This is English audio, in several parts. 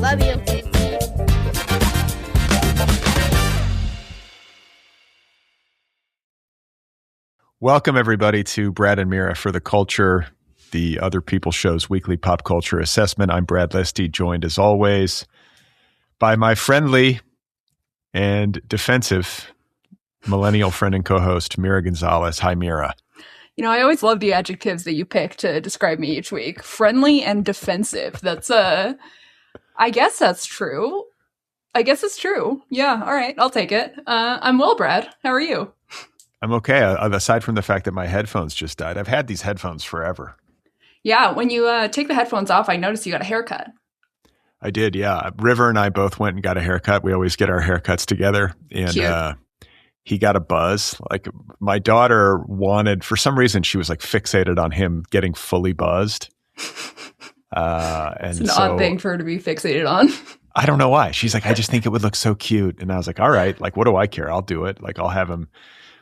Love you. Welcome, everybody, to Brad and Mira for the Culture, the Other People Show's weekly pop culture assessment. I'm Brad Listi, joined as always by my friendly and defensive millennial friend and co-host, Mira Gonzalez. Hi, Mira. You know, I always love the adjectives that you pick to describe me each week. Friendly and defensive. That's, I guess that's true. I guess it's true. Yeah, all right, I'll take it. I'm well, Brad. How are you? I'm okay, aside from the fact that my headphones just died. I've had these headphones forever. Yeah, when you take the headphones off, I noticed you got a haircut. I did, yeah. River and I both went and got a haircut. We always get our haircuts together. And he got a buzz. Like, my daughter wanted, for some reason, she was like fixated on him getting fully buzzed. It's an odd thing for her to be fixated on. I don't know why. She's like, I just think it would look so cute. And I was like, all right, like, what do I care? I'll do it. Like, I'll have him.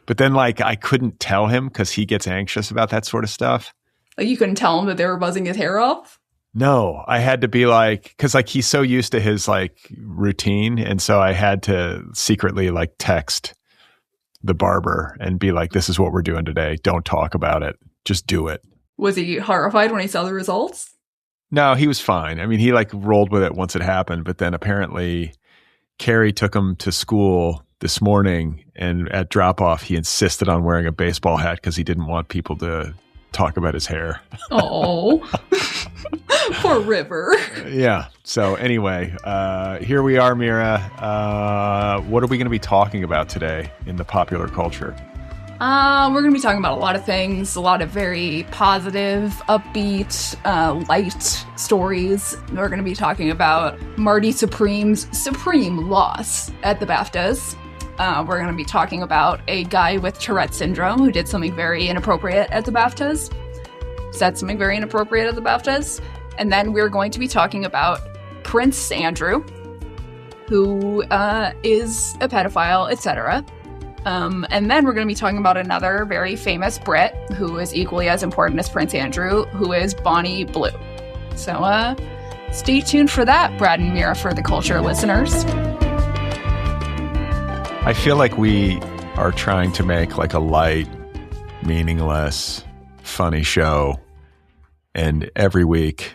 But then, like, I couldn't tell him because he gets anxious about that sort of stuff. Like, you couldn't tell him that they were buzzing his hair off? No, I had to be like, because like he's so used to his like routine. And so I had to secretly like text the barber and be like, this is what we're doing today. Don't talk about it. Just do it. Was he horrified when he saw the results? No, he was fine. I mean, he like rolled with it once it happened. But then apparently Carrie took him to school this morning, and at drop off, he insisted on wearing a baseball hat because he didn't want people to talk about his hair. Oh, poor River. Yeah. So anyway, here we are, Mira. What are we going to be talking about today in the popular culture? We're going to be talking about a lot of things, a lot of very positive, upbeat, light stories. We're going to be talking about Marty Supreme's supreme loss at the BAFTAs. We're going to be talking about a guy with Tourette Syndrome who did something very inappropriate at the BAFTAs. Said something very inappropriate at the BAFTAs. And then we're going to be talking about Prince Andrew, who is a pedophile, etc. And then we're going to be talking about another very famous Brit who is equally as important as Prince Andrew, who is Bonnie Blue. So stay tuned for that, Brad and Mira, for the culture listeners. I feel like we are trying to make like a light, meaningless, funny show. And every week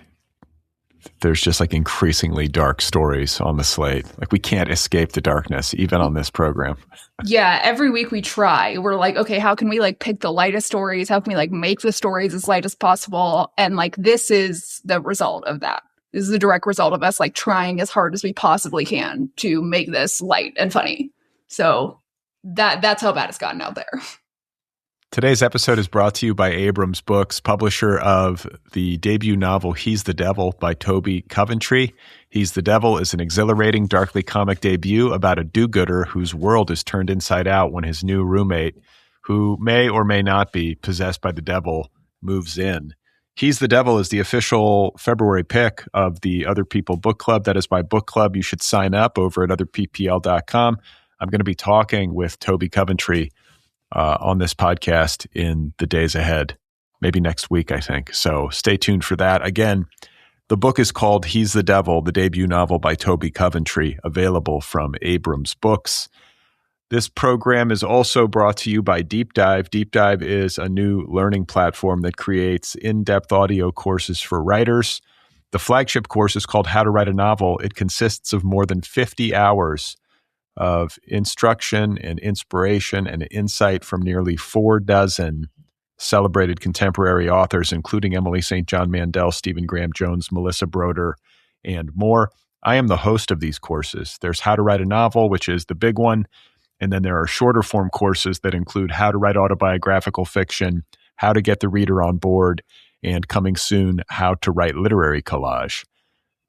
there's just like increasingly dark stories on the slate. Like, we can't escape the darkness, even on this program. Yeah, every week we try. We're like, okay, how can we like pick the lightest stories? How can we like make the stories as light as possible? And like, this is the result of that. This is the direct result of us like trying as hard as we possibly can to make this light and funny. So that's how bad it's gotten out there. Today's episode is brought to you by Abrams Books, publisher of the debut novel He's the Devil by Toby Coventry. He's the Devil is an exhilarating, darkly comic debut about a do-gooder whose world is turned inside out when his new roommate, who may or may not be possessed by the devil, moves in. He's the Devil is the official February pick of the Other People book club. That is my book club. You should sign up over at otherppl.com. I'm going to be talking with Toby Coventry on this podcast in the days ahead, maybe next week, I think. So stay tuned for that. Again, the book is called He's the Devil, the debut novel by Toby Coventry, available from Abrams Books. This program is also brought to you by Deep Dive. Deep Dive is a new learning platform that creates in-depth audio courses for writers. The flagship course is called How to Write a Novel. It consists of more than 50 hours of instruction and inspiration and insight from nearly 46 celebrated contemporary authors, including Emily St. John Mandel, Stephen Graham Jones, Melissa Broder, and more. I am the host of these courses. There's How to Write a Novel, which is the big one. And then there are shorter form courses that include how to write autobiographical fiction, how to get the reader on board, and coming soon, how to write literary collage.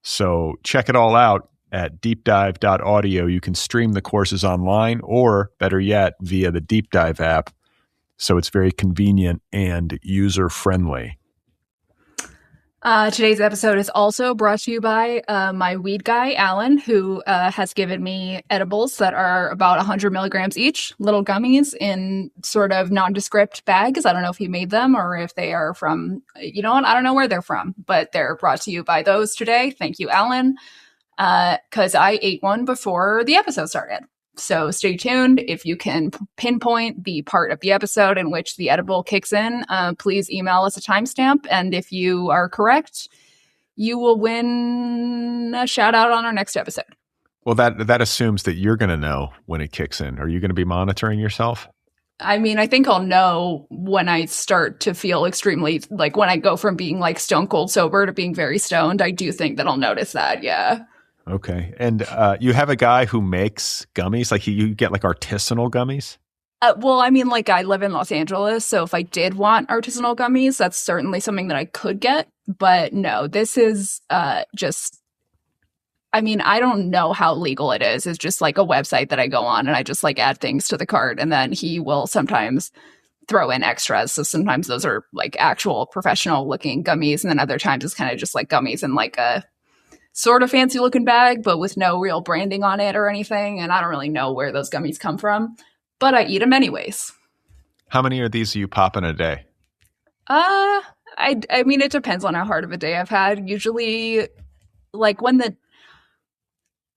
So check it all out at deepdive.audio. You can stream the courses online, or better yet, via the Deep Dive app. So it's very convenient and user-friendly. Today's episode is also brought to you by my weed guy, Alan, who has given me edibles that are about 100 milligrams each, little gummies in sort of nondescript bags. I don't know if he made them or if they are from, you know what, I don't know where they're from, but they're brought to you by those today. Thank you, Alan. because I ate one before the episode started. So stay tuned. If you can pinpoint the part of the episode in which the edible kicks in, please email us a timestamp. And if you are correct, you will win a shout out on our next episode. Well, that assumes that you're going to know when it kicks in. Are you going to be monitoring yourself? I mean, I think I'll know when I start to feel extremely, like when I go from being like stone cold sober to being very stoned. I do think that I'll notice that. Yeah. Okay. And you have a guy who makes gummies? Like you get like artisanal gummies? Well, I mean, like I live in Los Angeles, so if I did want artisanal gummies, that's certainly something that I could get. But no, this is just, I mean, I don't know how legal it is. It's just like a website that I go on and I just like add things to the cart, and then he will sometimes throw in extras. So sometimes those are like actual professional looking gummies, and then other times it's kind of just like gummies in like a sort of fancy looking bag, but with no real branding on it or anything. And I don't really know where those gummies come from, but I eat them anyways. How many of these do you pop in a day? I mean, it depends on how hard of a day I've had. Usually, like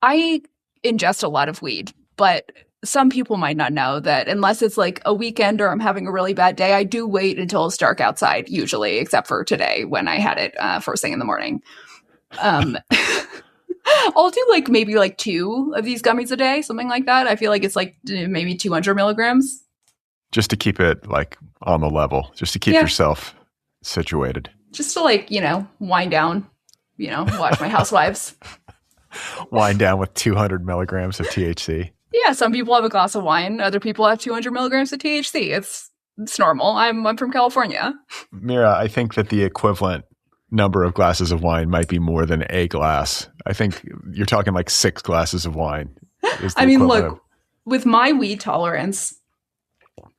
I ingest a lot of weed, but some people might not know that unless it's like a weekend or I'm having a really bad day, I do wait until it's dark outside, usually, except for today when I had it first thing in the morning. I'll do like maybe like 2 of these gummies a day, something like that. I feel like it's like maybe 200 milligrams. Just to keep it like on the level, just to keep yourself situated. Just to like, wind down, watch my housewives. Wind down with 200 milligrams of THC. Yeah, some people have a glass of wine. Other people have 200 milligrams of THC. It's normal. I'm from California. Mira, I think that the equivalent number of glasses of wine might be more than a glass. I think you're talking like 6 glasses of wine. I mean, look, with my weed tolerance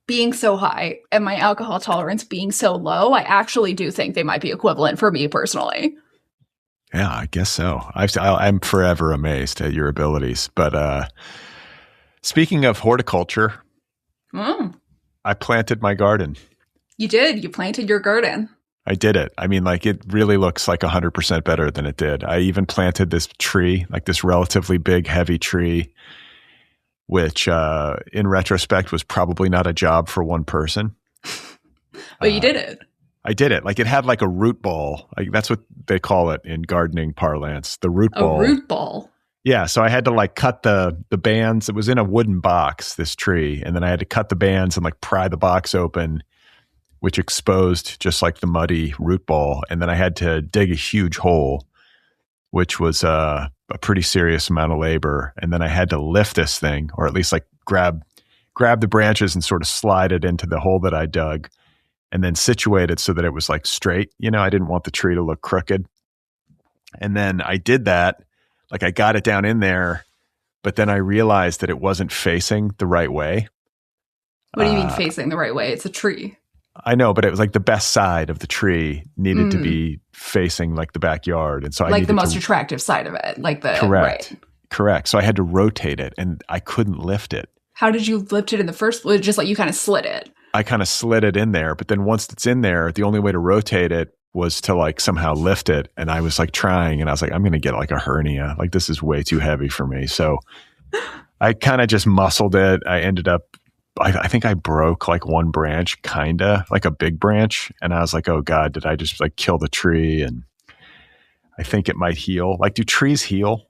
being so high and my alcohol tolerance being so low, I actually do think they might be equivalent for me personally. Yeah, I guess so. I'm forever amazed at your abilities. But speaking of horticulture, I planted my garden. You did. You planted your garden. I did it. I mean, like it really looks like 100% better than it did. I even planted this tree, like this relatively big, heavy tree, which in retrospect was probably not a job for one person. But you did it. I did it. Like it had like a root ball. Like that's what they call it in gardening parlance, the root ball. A root ball. Yeah. So I had to like cut the bands. It was in a wooden box, this tree. And then I had to cut the bands and like pry the box open, which exposed just like the muddy root ball. And then I had to dig a huge hole, which was a pretty serious amount of labor. And then I had to lift this thing, or at least like grab the branches and sort of slide it into the hole that I dug, and then situate it so that it was like straight. I didn't want the tree to look crooked. And then I did that. Like I got it down in there, but then I realized that it wasn't facing the right way. What do you mean facing the right way? It's a tree. I know, but it was like the best side of the tree needed to be facing like the backyard. And so I like the most attractive side of it. Like the Correct. So I had to rotate it and I couldn't lift it. How did you lift it in the first place? Just like you kind of slid it. I kind of slid it in there, but then once it's in there, the only way to rotate it was to like somehow lift it. And I was like trying, and I was like, I'm going to get like a hernia. Like this is way too heavy for me. So I kind of just muscled it. I ended up, I think I broke like one branch, kind of like a big branch. And I was like, oh God, did I just like kill the tree? And I think it might heal. Like, do trees heal?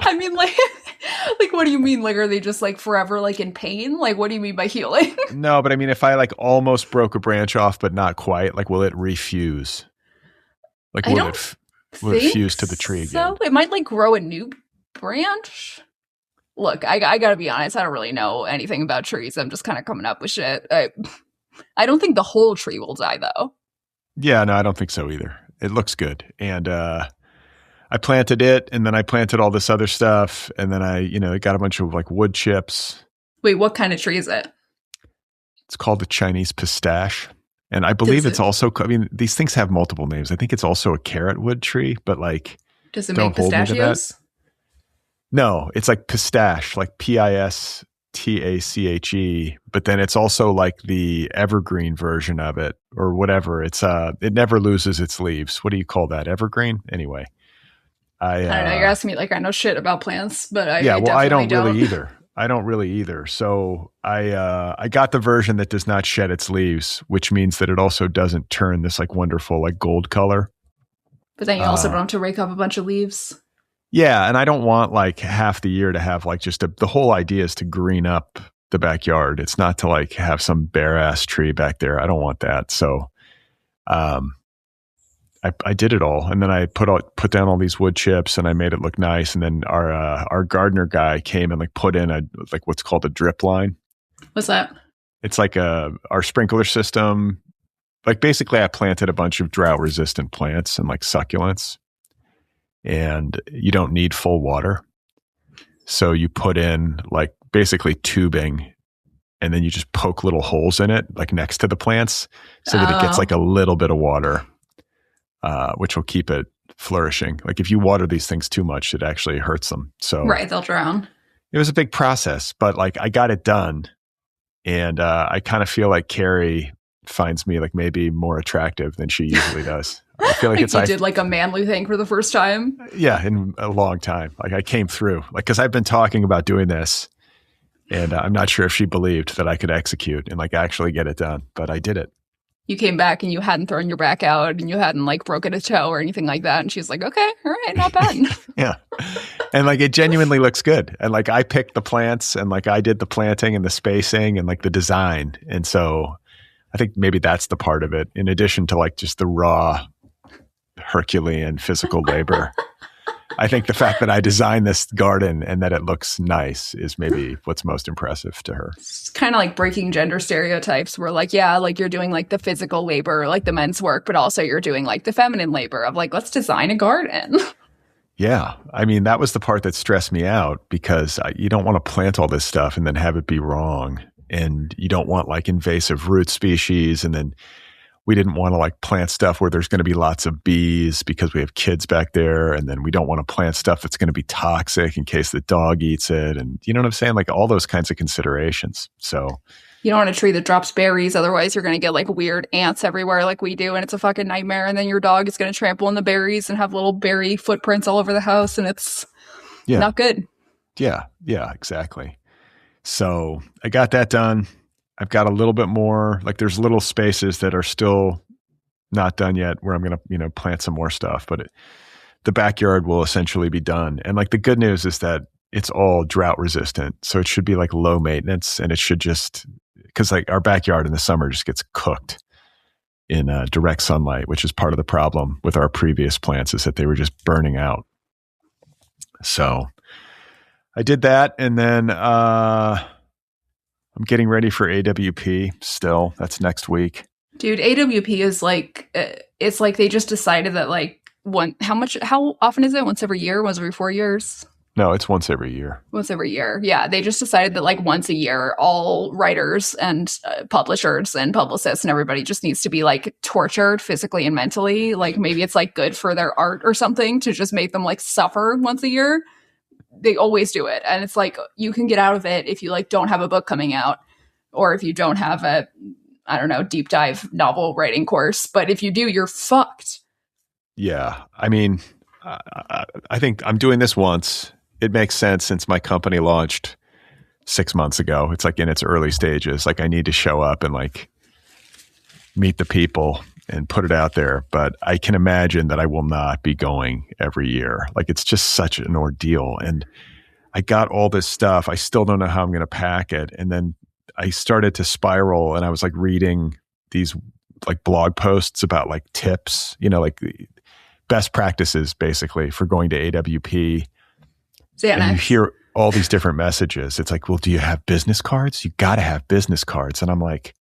I mean, like what do you mean? Like, are they just like forever like in pain? Like, what do you mean by healing? No, but I mean, if I like almost broke a branch off, but not quite, like, will it refuse? Like, will it fuse to the tree again? So it might like grow a new branch. Look, I gotta be honest. I don't really know anything about trees. I'm just kind of coming up with shit. I don't think the whole tree will die, though. Yeah, no, I don't think so either. It looks good. And I planted it, and then I planted all this other stuff, and then I got a bunch of like wood chips. Wait, what kind of tree is it? It's called the Chinese pistache. And I believe it's also, I mean, these things have multiple names. I think it's also a carrot wood tree, but like, does it make pistachios? No, it's like pistache, like Pistache, but then it's also like the evergreen version of it or whatever. It's it never loses its leaves. What do you call that? Evergreen? Anyway. I don't know. You're asking me like I know shit about plants, but I I don't don't really either. I don't really either. So I got the version that does not shed its leaves, which means that it also doesn't turn this like wonderful like gold color. But then you also don't have to rake up a bunch of leaves. Yeah, and I don't want like half the year to have like just the whole idea is to green up the backyard. It's not to like have some bare ass tree back there. I don't want that. So I did it all, and then I put down all these wood chips, and I made it look nice. And then our gardener guy came and like put in a like what's called a drip line. What's that? It's like our sprinkler system. Like basically, I planted a bunch of drought resistant plants and like succulents, and you don't need full water, so you put in like basically tubing, and then you just poke little holes in it like next to the plants, so that it gets like a little bit of water. Which will keep it flourishing. Like if you water these things too much, it actually hurts them. So right, they'll drown. It was a big process, but like I got it done, and I kind of feel like Carrie finds me like maybe more attractive than she usually does. I feel like you did like a manly thing for the first time. Yeah, in a long time. Like I came through, like because I've been talking about doing this, and I'm not sure if she believed that I could execute and like actually get it done, but I did it. You came back and you hadn't thrown your back out and you hadn't like broken a toe or anything like that. And she's like, okay, all right, not bad. Yeah. And like, it genuinely looks good. And like, I picked the plants and like, I did the planting and the spacing and like the design. And so I think maybe that's the part of it, in addition to like just the raw Herculean physical labor. I think the fact that I designed this garden and that it looks nice is maybe what's most impressive to her. It's kind of like breaking gender stereotypes where like, yeah, like you're doing like the physical labor, like the men's work, but also you're doing like the feminine labor of like, let's design a garden. Yeah. I mean, that was the part that stressed me out because you don't want to plant all this stuff and then have it be wrong. And you don't want like invasive root species, and then we didn't want to like plant stuff where there's going to be lots of bees because we have kids back there. And then we don't want to plant stuff that's going to be toxic in case the dog eats it. And you know what I'm saying? Like all those kinds of considerations. So you don't want a tree that drops berries. Otherwise you're going to get like weird ants everywhere like we do. And it's a fucking nightmare. And then your dog is going to trample on the berries and have little berry footprints all over the house. And it's not good. Yeah. Yeah, exactly. So I got that done. I've got a little bit more, like there's little spaces that are still not done yet where I'm going to, plant some more stuff, but the backyard will essentially be done. And like the good news is that it's all drought resistant. So it should be like low maintenance, and it should just, because like our backyard in the summer just gets cooked in direct sunlight, which is part of the problem with our previous plants, is that they were just burning out. So I did that. And then, I'm getting ready for AWP still. That's next week. Dude, AWP is like, it's like they just decided that like, how often is it? Once every year? Once every 4 years? No, it's once every year. Once every year. Yeah. They just decided that like once a year, all writers and publishers and publicists and everybody just needs to be like tortured physically and mentally. Like maybe it's like good for their art or something to just make them like suffer once a year. They always do it. And it's like, you can get out of it if you like don't have a book coming out, or if you don't have a, I don't know, deep dive novel writing course. But if you do, you're fucked. Yeah. I mean, I think I'm doing this once. It makes sense since my company launched 6 months ago. It's like in its early stages. Like I need to show up and like meet the people and put it out there. But I can imagine that I will not be going every year. Like it's just such an ordeal. And I got all this stuff. I still don't know how I'm going to pack it. And then I started to spiral, and I was like reading these like blog posts about like tips, like best practices basically for going to AWP. Yeah, and you hear all these different messages. It's like, well, do you have business cards? You got to have business cards. And I'm like,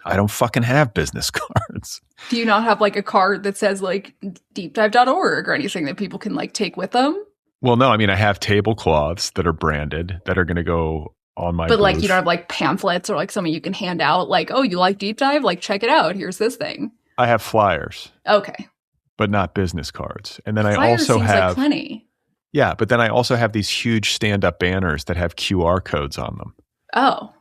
I don't fucking have business cards. Do you not have like a card that says like deepdive.org or anything that people can like take with them? Well, no, I mean, I have tablecloths that are branded that are going to go on my booth. Like you don't have like pamphlets or like something you can hand out like, oh, you like deep dive? Like check it out. Here's this thing. I have flyers. Okay. But not business cards. And then flyers I also seems have like plenty. Yeah, but then I also have these huge stand-up banners that have QR codes on them. Oh.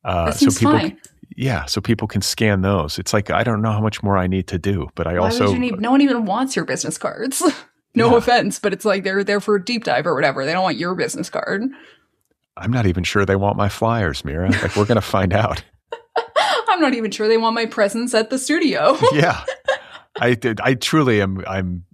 That seems fine. Yeah, so people can scan those. It's like, I don't know how much more I need to do, but no one even wants your business cards. No offense, but it's like they're there for a deep dive or whatever. They don't want your business card. I'm not even sure they want my flyers, Mira. Like, we're going to find out. I'm not even sure they want my presence at the studio. Yeah. I truly am. I'm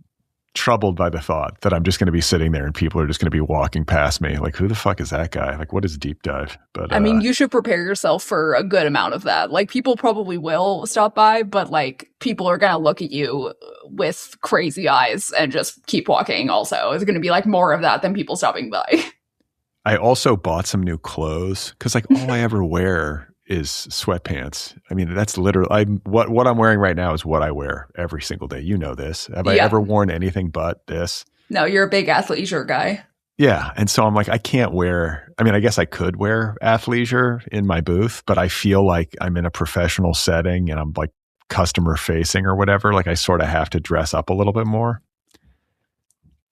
troubled by the thought that I'm just going to be sitting there and people are just going to be walking past me. Like, who the fuck is that guy? Like, what is deep dive? But I mean, you should prepare yourself for a good amount of that. Like, people probably will stop by, but like, people are going to look at you with crazy eyes and just keep walking. Also, it's going to be like more of that than people stopping by. I also bought some new clothes because like all I ever wear is sweatpants. I mean, that's literally what I'm wearing right now is what I wear every single day. You know this. Have I ever worn anything but this? No, you're a big athleisure guy. Yeah. And so I'm like, I can't wear, I mean, I guess I could wear athleisure in my booth, but I feel like I'm in a professional setting and I'm like customer facing or whatever. Like I sort of have to dress up a little bit more.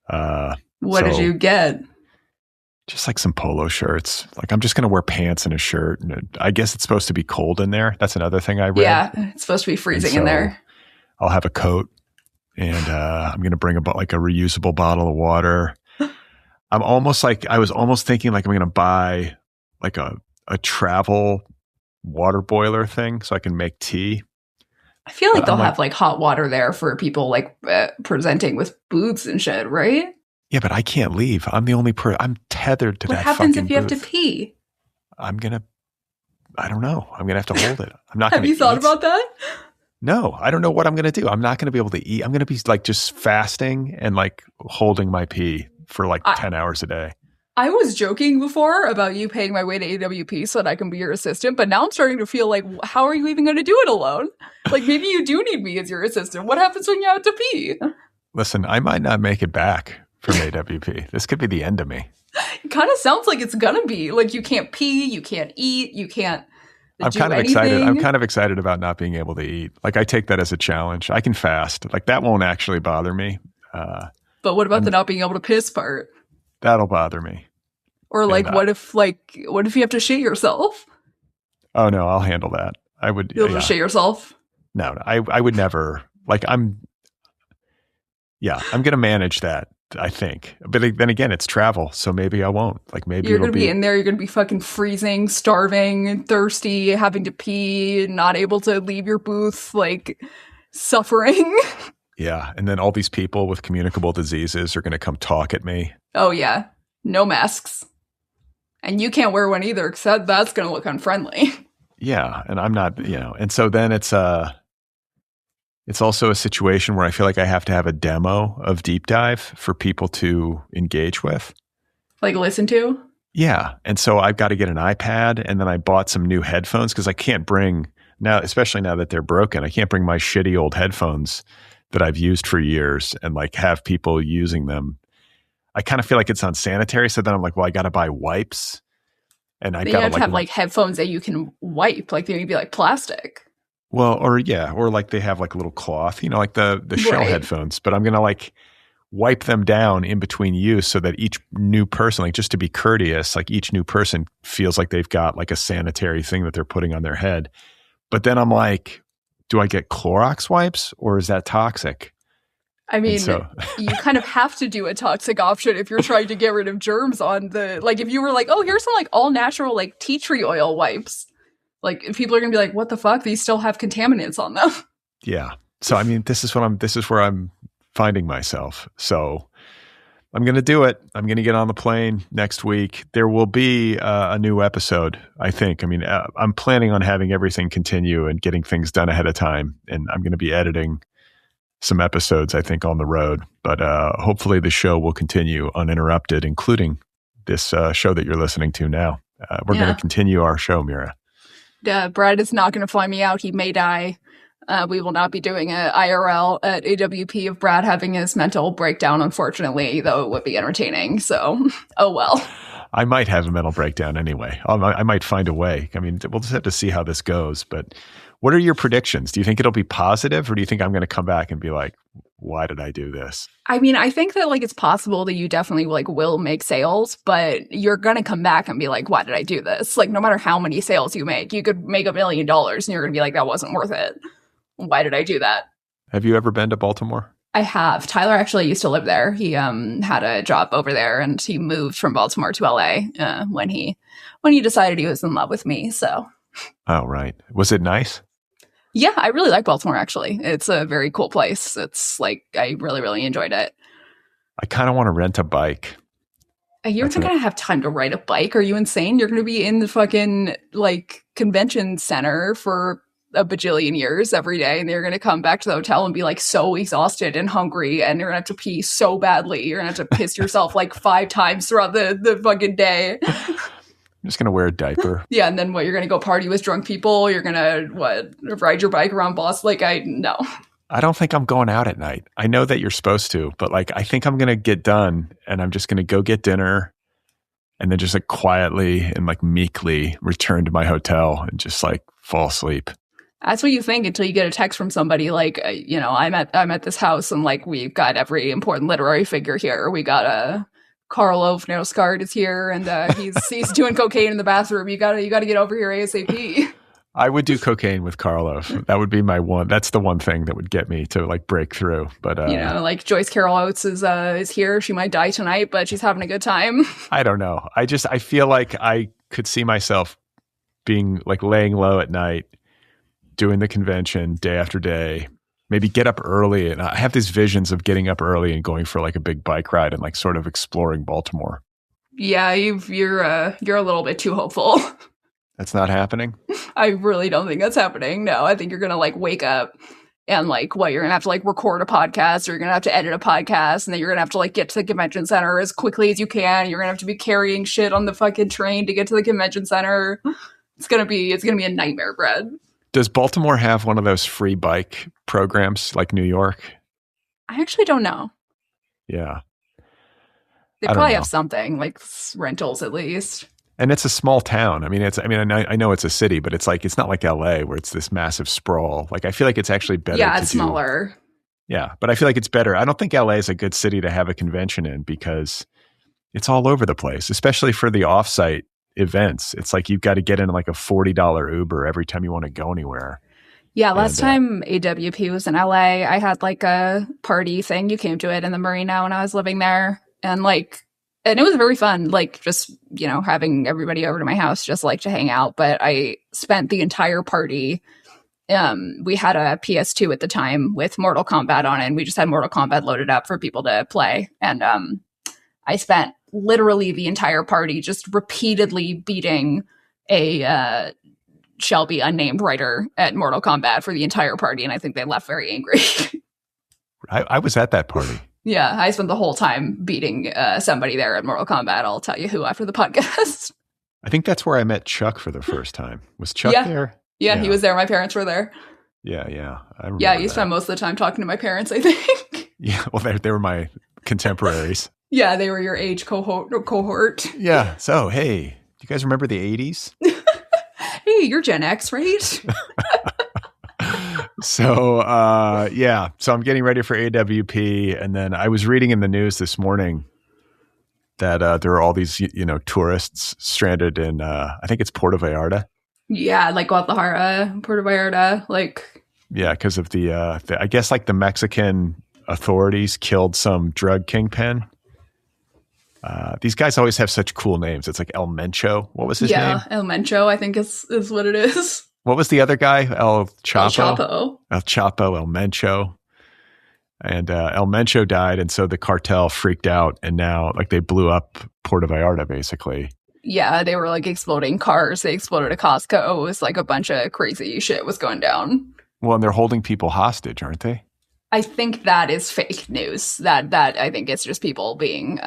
What did you get? Just like some polo shirts. Like I'm just going to wear pants and a shirt. And I guess it's supposed to be cold in there. That's another thing I read. Yeah, it's supposed to be freezing in there. I'll have a coat and I'm going to bring like a reusable bottle of water. I was almost thinking like I'm going to buy like a travel water boiler thing so I can make tea. I feel like they'll have like hot water there for people like presenting with booths and shit, right? Yeah, but I can't leave. I'm the only person. I'm tethered to that fucking booth. What happens if you have to pee? I don't know. I'm going to have to hold it. I'm not going to Have you thought about that? No, I don't know what I'm going to do. I'm not going to be able to eat. I'm going to be like just fasting and like holding my pee for like 10 hours a day. I was joking before about you paying my way to AWP so that I can be your assistant, but now I'm starting to feel like, how are you even going to do it alone? Like maybe you do need me as your assistant. What happens when you have to pee? Listen, I might not make it back from AWP. This could be the end of me. It kind of sounds like it's gonna be. Like you can't pee, you can't eat, you can't I'm kind of excited. I'm kind of excited about not being able to eat. Like I take that as a challenge. I can fast. Like that won't actually bother me. But what about the not being able to piss part? That'll bother me. Or like what if you have to shit yourself? Oh no, I'll handle that. I would You'll just shit yourself? No, I would never. Like I'm going to manage that. I think. But then again, it's travel. So maybe I won't. Like maybe you're going to be in there. You're going to be fucking freezing, starving, thirsty, having to pee, not able to leave your booth, like suffering. Yeah. And then all these people with communicable diseases are going to come talk at me. Oh, yeah. No masks. And you can't wear one either because that's going to look unfriendly. Yeah. And I'm not, and so then it's also a situation where I feel like I have to have a demo of Deep Dive for people to engage with. Like listen to? Yeah. And so I've got to get an iPad and then I bought some new headphones because I can't bring now, especially now that they're broken, I can't bring my shitty old headphones that I've used for years and like have people using them. I kind of feel like it's unsanitary. So then I'm like, well, I got to buy wipes. And I got to have like headphones that you can wipe. Like they may be like plastic. Well, or like they have like a little cloth, like the shell headphones, but I'm going to like wipe them down in between use so that each new person, like just to be courteous, like each new person feels like they've got like a sanitary thing that they're putting on their head. But then I'm like, do I get Clorox wipes or is that toxic? I mean, you kind of have to do a toxic option if you're trying to get rid of germs on like if you were like, oh, here's some like all natural like tea tree oil wipes. Like people are gonna be like, "What the fuck? These still have contaminants on them." Yeah. So I mean, this is where I'm finding myself. So I'm gonna do it. I'm gonna get on the plane next week. There will be a new episode. I think. I mean, I'm planning on having everything continue and getting things done ahead of time, and I'm gonna be editing some episodes. I think on the road, but hopefully the show will continue uninterrupted, including this show that you're listening to now. We're gonna continue our show, Mira. Brad is not going to fly me out. He may die. We will not be doing an IRL at AWP of Brad having his mental breakdown, unfortunately, though it would be entertaining. So, oh well. I might have a mental breakdown anyway. I might find a way. I mean, we'll just have to see how this goes. But what are your predictions? Do you think it'll be positive or do you think I'm going to come back and be like, why did I do this? I mean, I think that like it's possible that you definitely like will make sales, but you're going to come back and be like, why did I do this? Like no matter how many sales you could make $1 million and you're going to be like, that wasn't worth it. Why did I do that? Have you ever been to Baltimore? I have. Tyler actually used to live there. He had a job over there, and he moved from Baltimore to LA when he decided he was in love with me. So, oh right, was it nice? Yeah, I really like Baltimore. Actually, it's a very cool place. It's like I really enjoyed it. I kind of want to rent a bike. You're not gonna have time to ride a bike. Are you insane? You're gonna be in the fucking like convention center for a bajillion years every day, and you're gonna come back to the hotel and be like so exhausted and hungry, and you're gonna have to pee so badly. You're gonna have to piss yourself like 5 times throughout the fucking day. I'm just gonna wear a diaper. Yeah, and then what? You're gonna go party with drunk people? You're gonna ride your bike around Boston? Like no. I don't think I'm going out at night. I know that you're supposed to, but like I think I'm gonna get done, and I'm just gonna go get dinner. And then just like quietly and like meekly return to my hotel and just like fall asleep. That's what you think until you get a text from somebody like, I'm at this house and like we've got every important literary figure here. We got Karl Ove Knausgaard is here and he's doing cocaine in the bathroom. You gotta get over here ASAP. I would do cocaine with Karl Ove. That would be my one. That's the one thing that would get me to like break through. But like Joyce Carol Oates is here. She might die tonight, but she's having a good time. I don't know. I feel like I could see myself being like laying low at night, doing the convention day after day. Maybe get up early, and I have these visions of getting up early and going for like a big bike ride and like sort of exploring Baltimore. Yeah, you're a little bit too hopeful. That's not happening? I really don't think that's happening. No, I think you're going to like wake up and like you're going to have to like record a podcast or you're going to have to edit a podcast and then you're going to have to like get to the convention center as quickly as you can. You're going to have to be carrying shit on the fucking train to get to the convention center. It's going to be a nightmare, Brad. Does Baltimore have one of those free bike programs like New York? I actually don't know. Yeah. They probably have something like rentals at least. And it's a small town. I know it's a city, but it's not like LA where it's this massive sprawl. Like I feel like it's actually better. Yeah, it's smaller. Yeah, but I feel like it's better. I don't think LA is a good city to have a convention in because it's all over the place, especially for the offsite events. It's like you've got to get in like a $40 Uber every time you want to go anywhere. Yeah, last time AWP was in LA, I had like a party thing. You came to it in the Marina when I was living there. And it was very fun, like just, having everybody over to my house just like to hang out. But I spent the entire party. We had a PS2 at the time with Mortal Kombat on it. And we just had Mortal Kombat loaded up for people to play. And I spent literally the entire party just repeatedly beating a Shelby unnamed writer at Mortal Kombat for the entire party. And I think they left very angry. I was at that party. Yeah, I spent the whole time beating somebody there at Mortal Kombat. I'll tell you who after the podcast. I think that's where I met Chuck for the first time. Was Chuck there? Yeah, he was there. My parents were there. Yeah. You spent most of the time talking to my parents, I think. Yeah, well, they were my contemporaries. Yeah, they were your age cohort. Yeah, so, hey, do you guys remember the 80s? Hey, you're Gen X, right? So I'm getting ready for AWP. And then I was reading in the news this morning that there are all these, tourists stranded in, I think it's Puerto Vallarta. Yeah, like Guadalajara, Puerto Vallarta, Yeah, because of I guess like the Mexican authorities killed some drug kingpin. These guys always have such cool names. It's like El Mencho. What was his name? Yeah, El Mencho, I think is what it is. What was the other guy? El Chapo. El Mencho. And El Mencho died, and so the cartel freaked out, and now they blew up Puerto Vallarta, basically. Yeah, they were exploding cars. They exploded a Costco. It was a bunch of crazy shit was going down. Well, and they're holding people hostage, aren't they? I think that is fake news. That I think it's just people being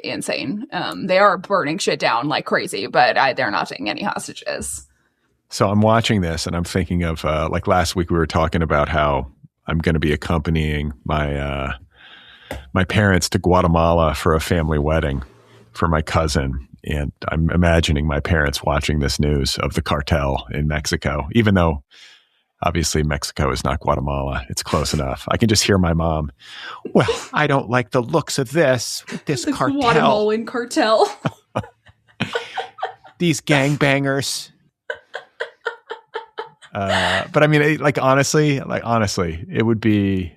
insane. They are burning shit down like crazy, but they're not taking any hostages. So I'm watching this and I'm thinking of last week we were talking about how I'm going to be accompanying my parents to Guatemala for a family wedding for my cousin. And I'm imagining my parents watching this news of the cartel in Mexico, even though obviously Mexico is not Guatemala. It's close enough. I can just hear my mom. Well, I don't like the looks of this the cartel. Guatemalan cartel. These gangbangers. But I mean, honestly, it would be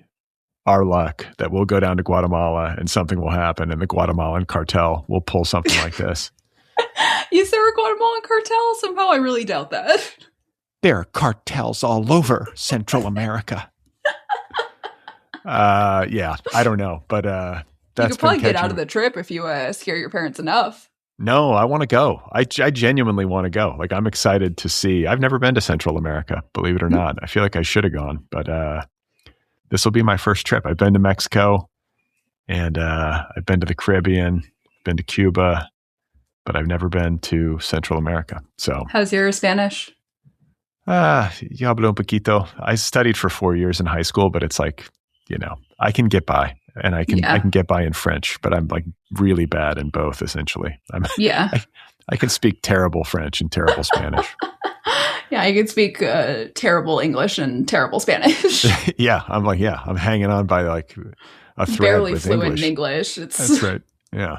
our luck that we'll go down to Guatemala and something will happen and the Guatemalan cartel will pull something like this. Is there a Guatemalan cartel? Somehow I really doubt that. There are cartels all over Central America. Yeah, I don't know, but that's you could probably get out of the trip if you scare your parents enough. No, I want to go. I genuinely want to go. Like, I'm excited to see. I've never been to Central America, believe it or not. I feel like I should have gone, but this will be my first trip. I've been to Mexico, and I've been to the Caribbean, been to Cuba, but I've never been to Central America. So, how's your Spanish? Yo hablo un poquito. I studied for 4 years in high school, but it's like, I can get by. And I can get by in French, but I'm like really bad in both. Essentially, I can speak terrible French and terrible Spanish. Yeah, I can speak terrible English and terrible Spanish. I'm hanging on by like a thread. Barely with fluent in English. That's right. Yeah.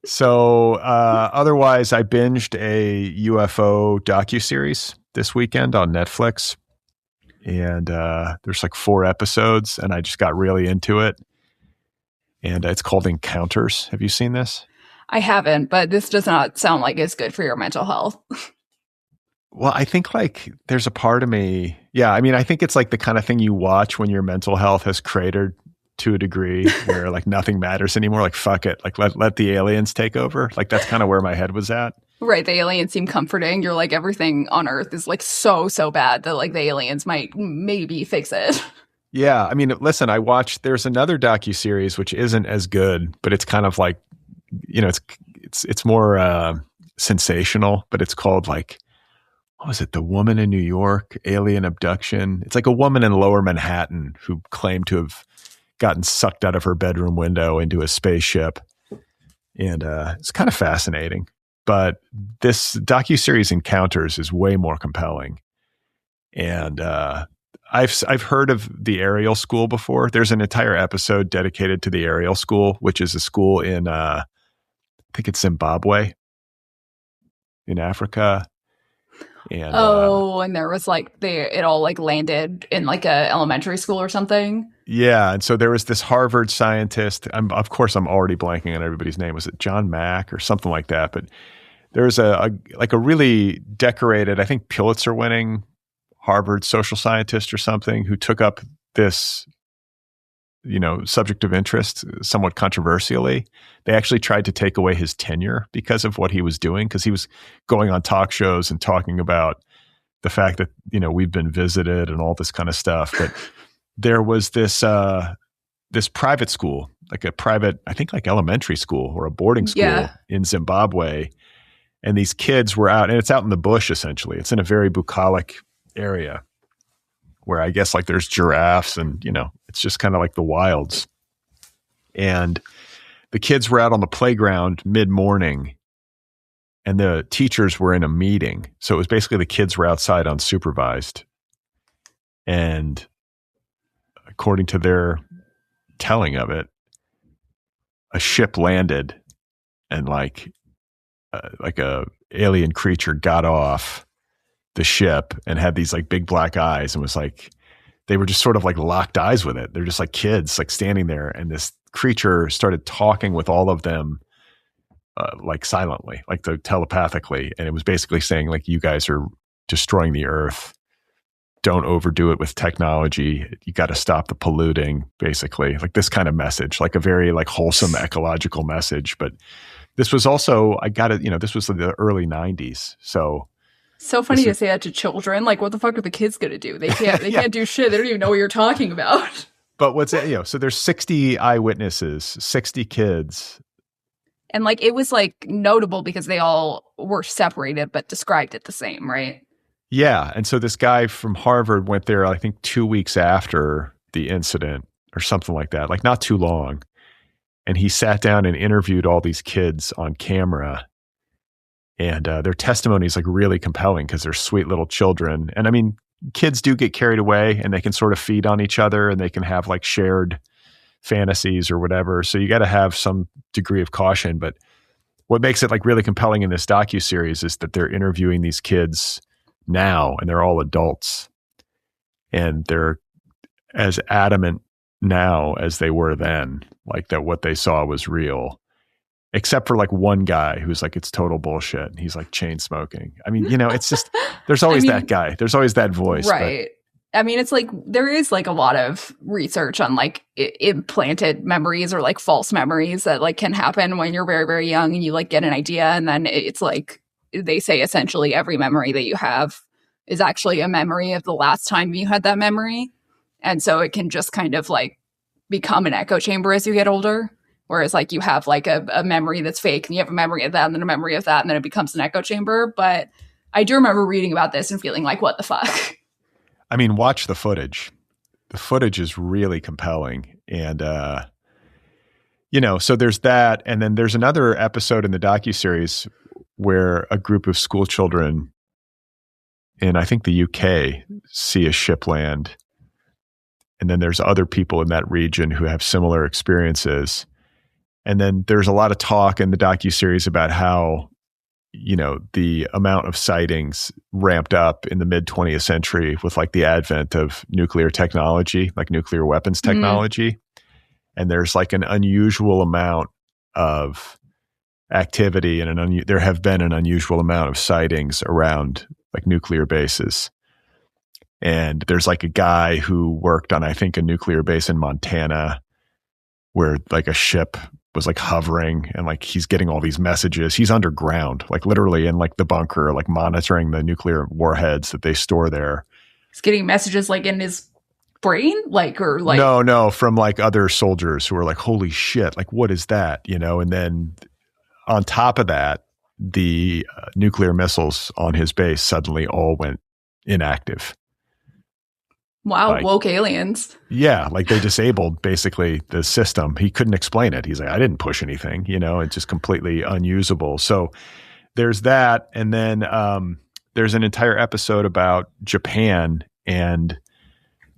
So otherwise, I binged a UFO docuseries this weekend on Netflix. And there's like 4 episodes, and I just got really into it. And it's called Encounters. Have you seen this? I haven't, but this does not sound like it's good for your mental health. Well, I think like there's a part of me. Yeah, I mean, I think it's like the kind of thing you watch when your mental health has cratered to a degree where like nothing matters anymore. Like, fuck it. Like, let the aliens take over. Like, that's kind of where my head was at. Right, the aliens seem comforting. You're like, everything on Earth is like so bad that like the aliens might maybe fix it. Yeah, I mean, listen, there's another docuseries which isn't as good, but it's kind of like, it's more sensational, but it's called like, what was it? The Woman in New York, Alien Abduction. It's like a woman in Lower Manhattan who claimed to have gotten sucked out of her bedroom window into a spaceship. And it's kind of fascinating. But this docuseries Encounters is way more compelling. And I've heard of the Ariel School before. There's an entire episode dedicated to the Ariel School, which is a school in, I think it's Zimbabwe in Africa. And, and there was like, it all like landed in like a elementary school or something. Yeah. And so there was this Harvard scientist. Of course, I'm already blanking on everybody's name. Was it John Mack or something like that? But there's a really decorated, I think Pulitzer winning Harvard social scientist or something who took up this, subject of interest somewhat controversially. They actually tried to take away his tenure because of what he was doing, because he was going on talk shows and talking about the fact that, we've been visited and all this kind of stuff. But there was this private school, like a private, I think like elementary school or a boarding school in Zimbabwe. And these kids were out, and it's out in the bush, essentially. It's in a very bucolic area where I guess like there's giraffes and, it's just kind of like the wilds. And the kids were out on the playground mid-morning, and the teachers were in a meeting. So it was basically the kids were outside unsupervised. And according to their telling of it, a ship landed and like a alien creature got off the ship and had these like big black eyes and was like, they were just sort of like locked eyes with it. They're just like kids like standing there, and this creature started talking with all of them like silently, like telepathically. And it was basically saying like, you guys are destroying the earth. Don't overdo it with technology. You got to stop the polluting, basically. Like this kind of message, like a very like wholesome ecological message. But this was also, this was the early 90s. So funny to say that to children. Like, what the fuck are the kids going to do? They can't do shit. They don't even know what you're talking about. But so there's 60 eyewitnesses, 60 kids. And like, it was like notable because they all were separated, but described it the same, right? Yeah. And so this guy from Harvard went there, I think 2 weeks after the incident or something like that, like not too long. And he sat down and interviewed all these kids on camera. And their testimony is like really compelling because they're sweet little children. And I mean, kids do get carried away, and they can sort of feed on each other, and they can have like shared fantasies or whatever. So you got to have some degree of caution. But what makes it like really compelling in this docuseries is that they're interviewing these kids now, and they're all adults, and they're as adamant now as they were then, like that what they saw was real, except for like one guy who's like, it's total bullshit. And he's like chain smoking. I mean, it's just, there's always that guy. There's always that voice. Right. I mean, it's like there is like a lot of research on like implanted memories or like false memories that like can happen when you're very, very young and you like get an idea. And then it's like they say essentially every memory that you have is actually a memory of the last time you had that memory. And so it can just kind of like become an echo chamber as you get older. Whereas like you have like a memory that's fake and you have a memory of that and then a memory of that and then it becomes an echo chamber. But I do remember reading about this and feeling like, what the fuck? I mean, watch the footage. The footage is really compelling. And, so there's that. And then there's another episode in the docuseries where a group of school children in, I think, the UK see a ship land. And then there's other people in that region who have similar experiences. And then there's a lot of talk in the docuseries about how, the amount of sightings ramped up in the mid 20th century with like the advent of nuclear technology, like nuclear weapons technology. And there's like an unusual amount of activity and there have been an unusual amount of sightings around like nuclear bases. And there's like a guy who worked on, I think, a nuclear base in Montana where like a ship was like hovering and like he's getting all these messages. He's underground, like literally in like the bunker, like monitoring the nuclear warheads that they store there. He's getting messages like in his brain, like, or like no, from like other soldiers who are like, holy shit, like what is that? And then on top of that, the nuclear missiles on his base suddenly all went inactive. Wow, like, woke aliens. Yeah, like they disabled basically the system. He couldn't explain it. He's like, I didn't push anything, it's just completely unusable. So there's that. And then there's an entire episode about Japan and,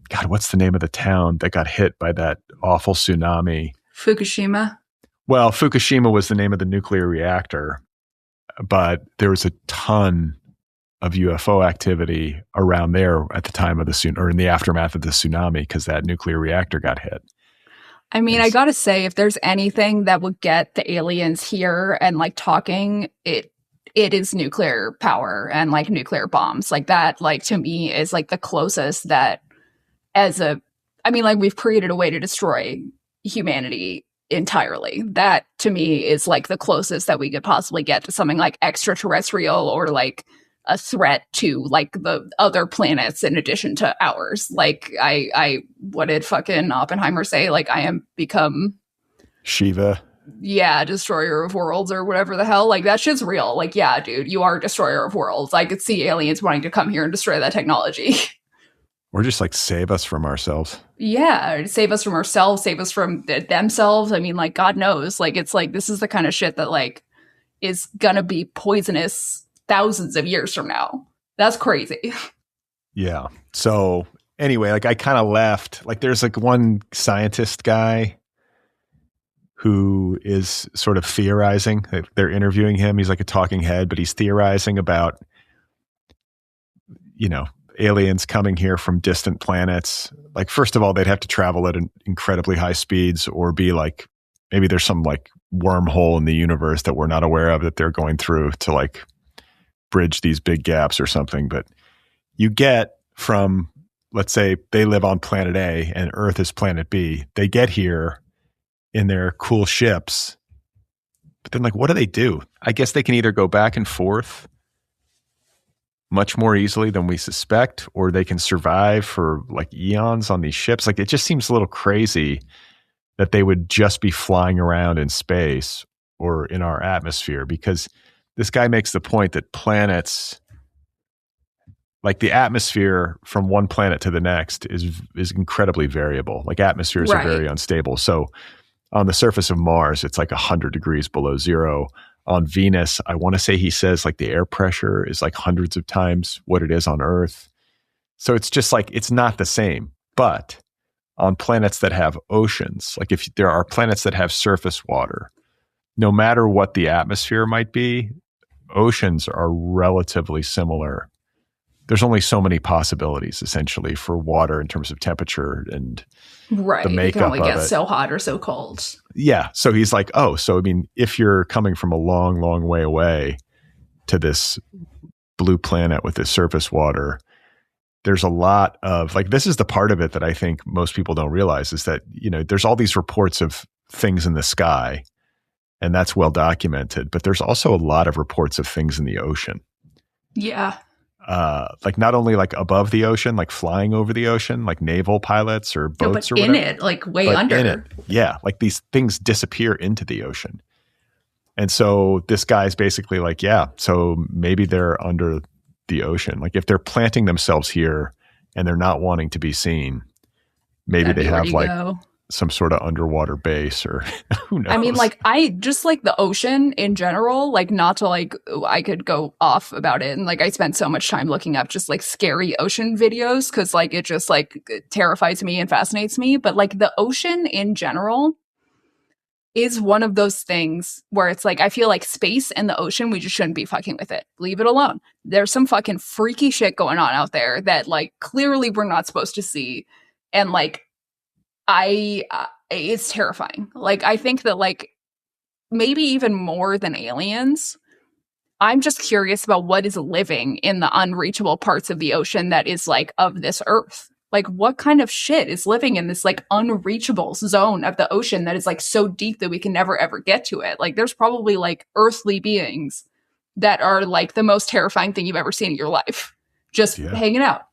God, what's the name of the town that got hit by that awful tsunami? Fukushima. Well, Fukushima was the name of the nuclear reactor, but there was a ton of UFO activity around there at the time of the tsunami, or in the aftermath of the tsunami, because that nuclear reactor got hit. I mean, I gotta say, if there's anything that would get the aliens here and like talking, it is nuclear power and like nuclear bombs. Like that, like to me, is like the closest that we've created a way to destroy humanity entirely. That to me is like the closest that we could possibly get to something like extraterrestrial or like a threat to like the other planets in addition to ours. Like what did fucking Oppenheimer say? Like I am become Shiva. Yeah, destroyer of worlds or whatever the hell. Like that shit's real. Like, yeah, dude, you are a destroyer of worlds. I could see aliens wanting to come here and destroy that technology. Or just like save us from ourselves. Yeah, save us from ourselves, save us from themselves. I mean, like God knows. Like it's like this is the kind of shit that like is gonna be poisonous thousands of years from now. That's crazy. Yeah. So anyway, like I kind of left, like there's like one scientist guy who is sort of theorizing. They're interviewing him. He's like a talking head, but he's theorizing about, aliens coming here from distant planets. Like, first of all, they'd have to travel at incredibly high speeds or be like, maybe there's some like wormhole in the universe that we're not aware of that they're going through to like bridge these big gaps or something. But you get from, let's say they live on planet A and Earth is planet B. They get here in their cool ships, but then like, what do? I guess they can either go back and forth much more easily than we suspect, or they can survive for like eons on these ships. Like it just seems a little crazy that they would just be flying around in space or in our atmosphere, because this guy makes the point that planets, like the atmosphere from one planet to the next is incredibly variable. Like atmospheres are very unstable. So on the surface of Mars, it's like 100 degrees below zero. On Venus, I want to say he says like the air pressure is like hundreds of times what it is on Earth. So it's just like, it's not the same. But on planets that have oceans, like if there are planets that have surface water, no matter what the atmosphere might be, oceans are relatively similar there's only so many possibilities essentially for water in terms of temperature and right. the makeup it can only of get it. so hot or so cold. Yeah. So he's like, oh, so I mean, if you're coming from a long, long way away to this blue planet with this surface water, there's a lot of like, this is the part of it that I think most people don't realize is that, you know, there's all these reports of things in the sky, and that's well documented, but there's also a lot of reports of things in the ocean. Yeah. Like not only like above the ocean, like flying over the ocean, like naval pilots or boats or in whatever. it, like way under. In it. Yeah. Like these things disappear into the ocean. And so this guy's basically like, yeah, so maybe they're under the ocean. Like if they're planting themselves here and they're not wanting to be seen, maybe they have like some sort of underwater base or who knows. I mean, like I just like the ocean in general, like not to like, I could go off about it. And like I spent so much time looking up just like scary ocean videos because like it just like terrifies me and fascinates me. But like the ocean in general is one of those things where it's like, I feel like space and the ocean, we just shouldn't be fucking with it. Leave it alone. There's some fucking freaky shit going on out there that like clearly we're not supposed to see. And like, it's terrifying. Like, I think that like maybe even more than aliens, I'm just curious about what is living in the unreachable parts of the ocean that is like of this earth. Like what kind of shit is living in this like unreachable zone of the ocean that is like so deep that we can never ever get to it? Like there's probably like earthly beings that are like the most terrifying thing you've ever seen in your life. Just hanging out.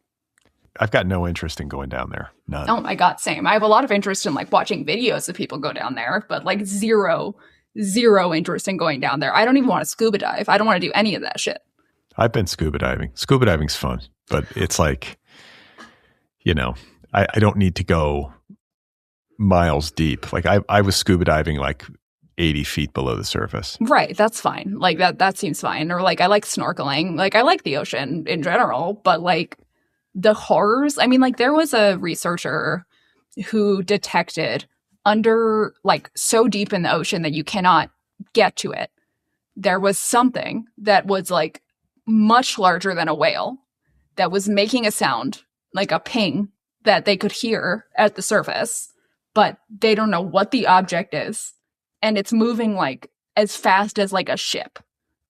I've got no interest in going down there. None. Oh my God, same. I have a lot of interest in like watching videos of people go down there, but like zero interest in going down there. I don't even want to scuba dive. I don't want to do any of that shit. I've been scuba diving. Scuba diving's fun, but it's like, you know, I don't need to go miles deep. Like I was scuba diving like 80 feet below the surface. Right. That's fine. Like that seems fine. Or like I like snorkeling. Like I like the ocean in general, but like the horrors, I mean, like there was a researcher who detected under like so deep in the ocean that you cannot get to it. There was something that was like much larger than a whale that was making a sound, like a ping that they could hear at the surface, but they don't know what the object is. And it's moving like as fast as like a ship.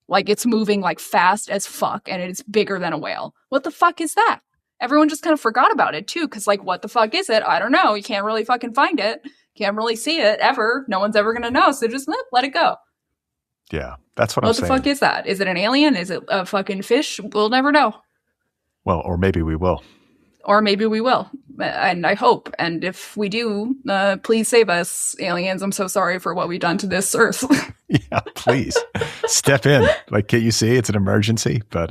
Like it's moving like fast as fuck and it's bigger than a whale. What the fuck is that? Everyone just kind of forgot about it too, because like, what the fuck is it? I don't know. You can't really fucking find it. Can't really see it ever. No one's ever going to know. So just let it go. Yeah, that's what I'm saying. What the fuck is that? Is it an alien? Is it a fucking fish? We'll never know. Well, or maybe we will. Or maybe we will. And I hope. And if we do, please save us, aliens. I'm so sorry for what we've done to this earth. Yeah, please. Step in. Like, can't you see? It's an emergency. But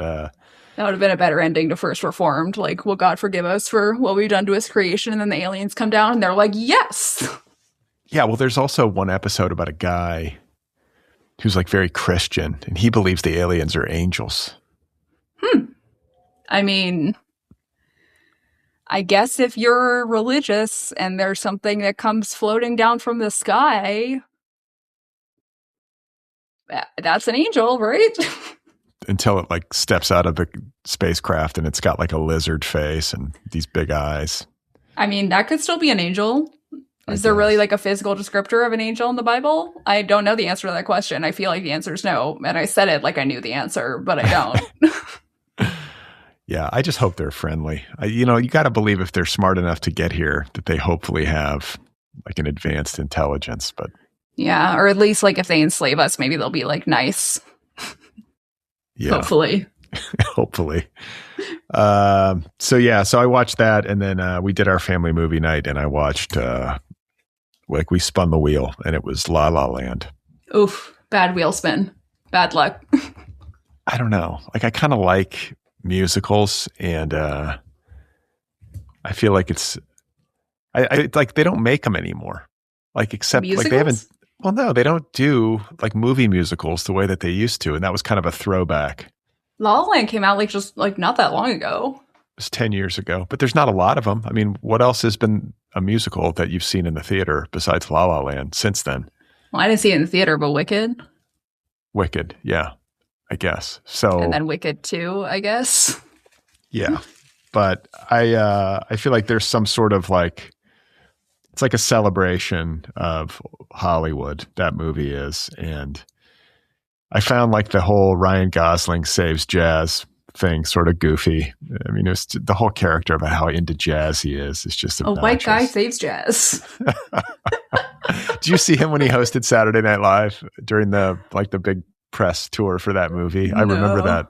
that would have been a better ending to First Reformed. Like, will God forgive us for what we've done to his creation? And then the aliens come down and they're like, yes. Yeah, well, there's also one episode about a guy who's like very Christian and he believes the aliens are angels. I mean, I guess if you're religious and there's something that comes floating down from the sky, that's an angel, right? Until it like steps out of the spacecraft and it's got like a lizard face and these big eyes. I mean, that could still be an angel. Is there really like a physical descriptor of an angel in the Bible? I don't know the answer to that question. I feel like the answer is no. And I said it like I knew the answer, but I don't. Yeah, I just hope they're friendly. You know, you got to believe if they're smart enough to get here that they hopefully have like an advanced intelligence. But yeah, or at least like if they enslave us, maybe they'll be like nice. Yeah. Hopefully. Hopefully. So I watched that and then we did our family movie night and I watched like we spun the wheel and it was La La Land. Oof, bad wheel spin. Bad luck. I don't know. Like I kind of like musicals and I feel like it's I like they don't make them anymore. Like except musicals? Like they haven't. Well, no, they don't do like movie musicals the way that they used to, and that was kind of a throwback. La La Land came out like just like not that long ago. It was 10 years ago, but there's not a lot of them. I mean, what else has been a musical that you've seen in the theater besides La La Land since then? Well, I didn't see it in the theater, but Wicked. Wicked, yeah, I guess. So and then Wicked 2, I guess. Yeah. But I feel like there's some sort of like, it's like a celebration of Hollywood, that movie is. And I found like the whole Ryan Gosling saves jazz thing sort of goofy. I mean, it's the whole character about how into jazz he is. It's just obnoxious. A white guy saves jazz. Did you see him when he hosted Saturday Night Live during the big press tour for that movie? No. I remember that.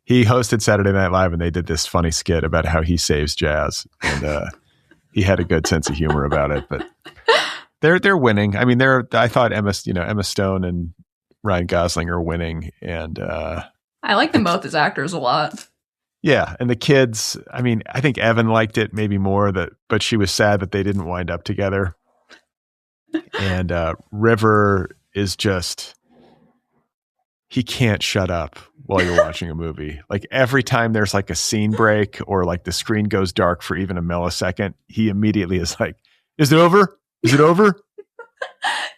He hosted Saturday Night Live and they did this funny skit about how he saves jazz. And he had a good sense of humor about it. But they're winning. I mean, I thought Emma Stone and Ryan Gosling are winning. And I like them both as actors a lot. Yeah. And the kids, I mean, I think Evan liked it maybe more, but she was sad that they didn't wind up together. And River is just, he can't shut up while you're watching a movie. Like every time there's like a scene break or like the screen goes dark for even a millisecond, he immediately is like, is it over? Is it over?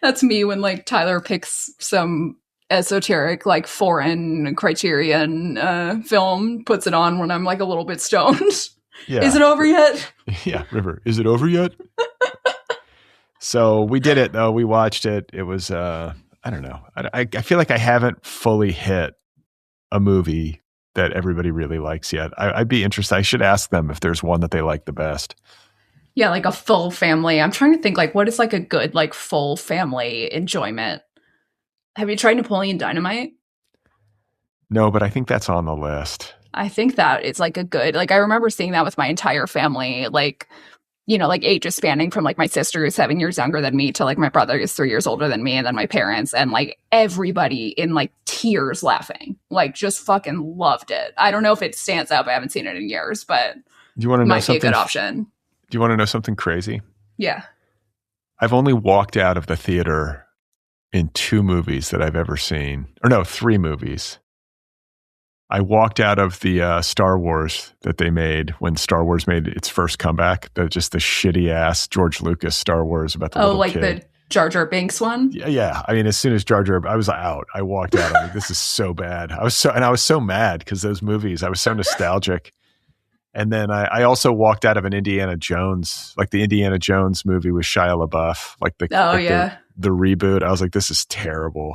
That's me when like Tyler picks some esoteric like foreign Criterion film, puts it on when I'm like a little bit stoned. Yeah. Is it over yet? Yeah, River, is it over yet? So we did it though. We watched it. It was I don't know. I feel like I haven't fully hit a movie that everybody really likes yet. I'd be interested. I should ask them if there's one that they like the best. Yeah, like a full family. I'm trying to think like what is like a good like full family enjoyment. Have you tried Napoleon Dynamite? No, but I think that's on the list. I think that it's like a good, like I remember seeing that with my entire family, like, you know, like ages spanning from like my sister who's 7 years younger than me to like my brother who's 3 years older than me and then my parents and like everybody in like tears laughing, like just fucking loved it. I don't know if it stands up. I haven't seen it in years, but do you want to know might something? Be a good option. Do you want to know something crazy? Yeah. I've only walked out of the theater in 2 movies that I've ever seen, or no, 3 movies. I walked out of the Star Wars that they made when Star Wars made its first comeback. Just the shitty ass George Lucas Star Wars about the little like kid. The Jar Jar Binks one. Yeah. I mean, as soon as Jar Jar, I was out. I walked out. I'm like, this is so bad. I was so mad because those movies. I was so nostalgic. And then I also walked out of an Indiana Jones, like the Indiana Jones movie with Shia LaBeouf, the reboot. I was like, this is terrible.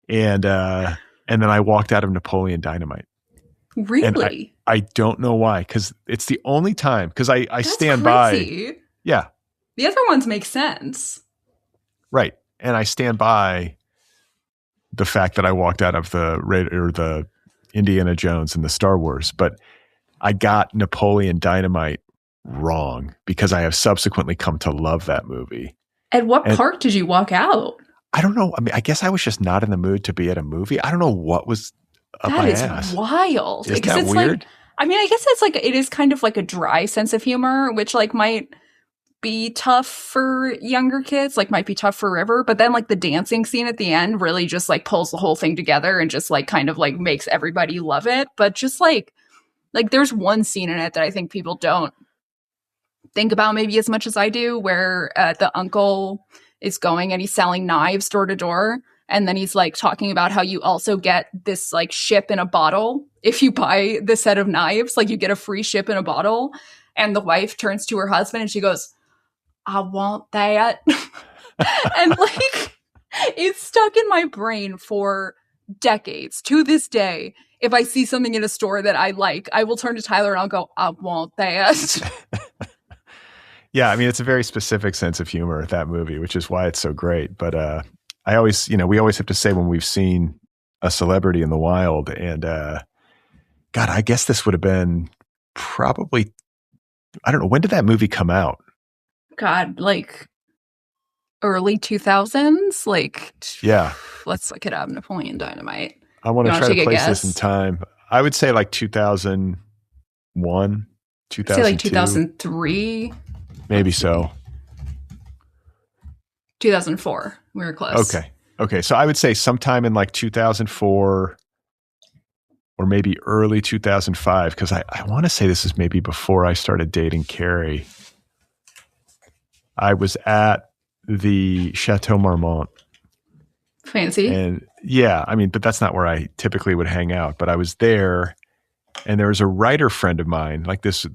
And then I walked out of Napoleon Dynamite. Really? And I don't know why, because it's the only time, because I stand crazy. by. Yeah. The other ones make sense. Right. And I stand by the fact that I walked out of the Indiana Jones and the Star Wars, but I got Napoleon Dynamite wrong because I have subsequently come to love that movie. At what part did you walk out? I don't know. I mean, I guess I was just not in the mood to be at a movie. I don't know what was up my ass. That is wild. Isn't that weird? Like, I mean, I guess it's like, it is kind of like a dry sense of humor, which like might be tough for younger kids, like might be tough for River. But then like the dancing scene at the end really just like pulls the whole thing together and just like kind of like makes everybody love it. But just like there's one scene in it that I think people don't think about maybe as much as I do, where the uncle is going and he's selling knives door to door. And then he's like talking about how you also get this like ship in a bottle. If you buy the set of knives, like you get a free ship in a bottle. And the wife turns to her husband and she goes, I want that. And like, it's stuck in my brain for decades. To this day, if I see something in a store that I like, I will turn to Tyler and I'll go, I want that. Yeah, I mean, it's a very specific sense of humor, that movie, which is why it's so great. But I always, we always have to say when we've seen a celebrity in the wild, and God, I guess this would have been probably, I don't know, when did that movie come out? God, like early 2000s? Like, yeah. Let's look it up. Napoleon Dynamite. I want to try to place this in time. I would say like 2001, 2002. Say like 2003. Maybe so. 2004. We were close. Okay. So I would say sometime in like 2004 or maybe early 2005, because I want to say this is maybe before I started dating Carrie. I was at the Chateau Marmont. Fancy. And yeah, I mean, but that's not where I typically would hang out. But I was there And there was a writer friend of mine, like this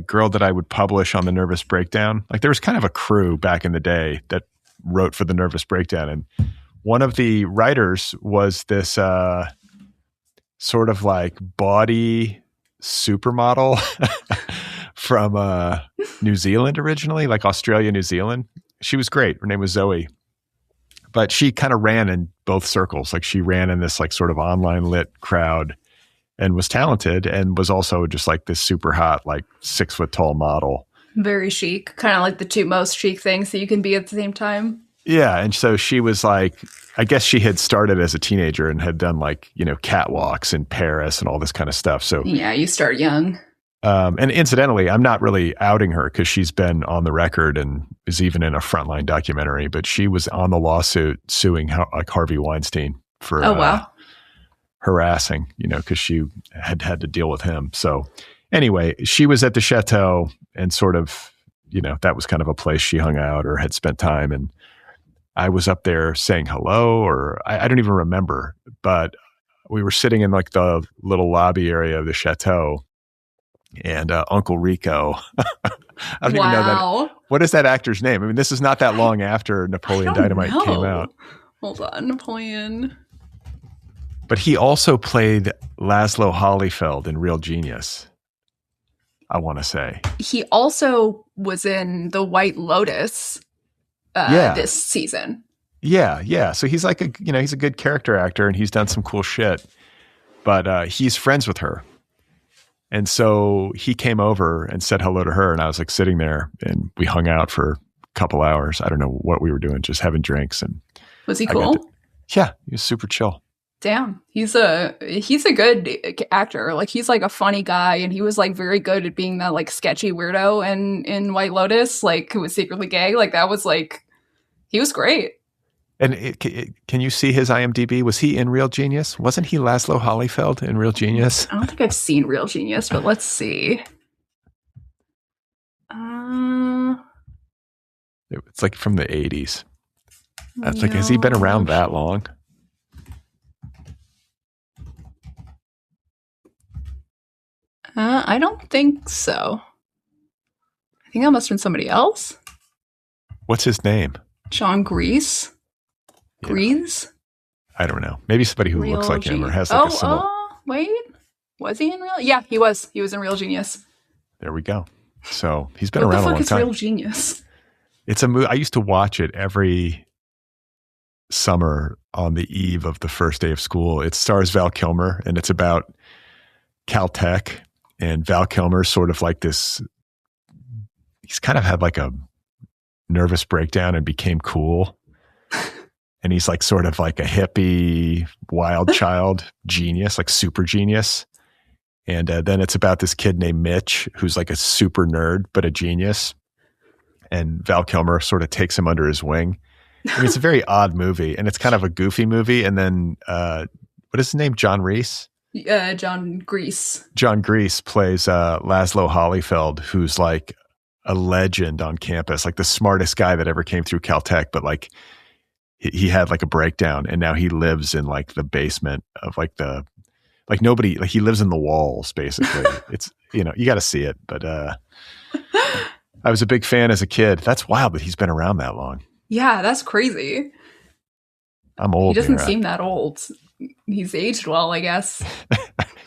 girl that I would publish on the Nervous Breakdown. Like there was kind of a crew back in the day that wrote for the Nervous Breakdown. And one of the writers was this sort of like bawdy supermodel from New Zealand originally, like Australia, New Zealand. She was great. Her name was Zoe. But she kind of ran in both circles. Like she ran in this like sort of online lit crowd and was talented and was also just like this super hot, like 6 foot tall model. Very chic. Kind of like the two most chic things that you can be at the same time. Yeah. And so she was like, I guess she had started as a teenager and had done like, catwalks in Paris and all this kind of stuff. So yeah, you start young. And incidentally, I'm not really outing her because she's been on the record and is even in a Frontline documentary, but she was on the lawsuit suing like Harvey Weinstein for harassing, because she had to deal with him. So anyway, she was at the chateau and sort of, that was kind of a place she hung out or had spent time. And I was up there saying hello, or I don't even remember, but we were sitting in like the little lobby area of the chateau. And Uncle Rico, I don't even know that. What is that actor's name? I mean, this is not that long after Napoleon Dynamite came out. Hold on, Napoleon. But he also played Laszlo Holyfeld in Real Genius, I want to say. He also was in The White Lotus this season. Yeah. So he's like he's a good character actor and he's done some cool shit. But he's friends with her. And so he came over and said hello to her. And I was like sitting there and we hung out for a couple hours. I don't know what we were doing, just having drinks. And was he cool? Yeah, he was super chill. Damn. He's a good actor. Like he's like a funny guy and he was like very good at being that like sketchy weirdo in White Lotus, like who was secretly gay. Like that was like, he was great. And can you see his IMDb? Was he in Real Genius? Wasn't he Laszlo Holyfeld in Real Genius? I don't think I've seen Real Genius, but let's see. It's like from the 80s. That's like, has he been around that long? I don't think so. I think that must have been somebody else. What's his name? John Grease? Grease? I don't know. Maybe somebody who looks like him or has like a similar... wait. Was he in Real? Yeah, he was. He was in Real Genius. There we go. So he's been around a long time. What the fuck is Real Genius? It's a movie. I used to watch it every summer on the eve of the first day of school. It stars Val Kilmer and it's about Caltech, and Val Kilmer's sort of like this. He's kind of had like a nervous breakdown and became cool. And he's like sort of like a hippie, wild child genius, like super genius. And then it's about this kid named Mitch, who's like a super nerd, but a genius. And Val Kilmer sort of takes him under his wing. I mean, it's a very odd movie and it's kind of a goofy movie. And then, what is his name? John Reese? John Grease. John Grease plays Laszlo Holyfeld, who's like a legend on campus, like the smartest guy that ever came through Caltech, but like he had like a breakdown and now he lives in like the basement of like nobody, like he lives in the walls basically. It's, you got to see it, but I was a big fan as a kid. That's wild that he's been around that long. Yeah, that's crazy. I'm old. He doesn't seem that old. He's aged well, I guess.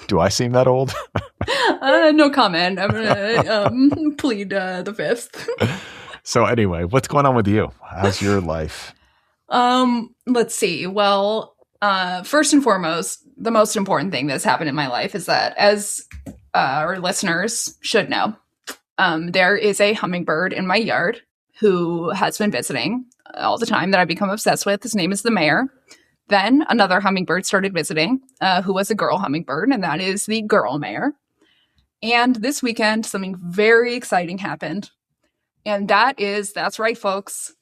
Do I seem that old? No comment. I'm gonna plead the fifth. So anyway, what's going on with you? How's your life? Let's see. Well, first and foremost, the most important thing that's happened in my life is that, as our listeners should know, there is a hummingbird in my yard who has been visiting all the time that I've become obsessed with. His name is the mayor. Then another hummingbird started visiting, who was a girl hummingbird, and that is the girl mayor. And this weekend, something very exciting happened. And that's right, folks,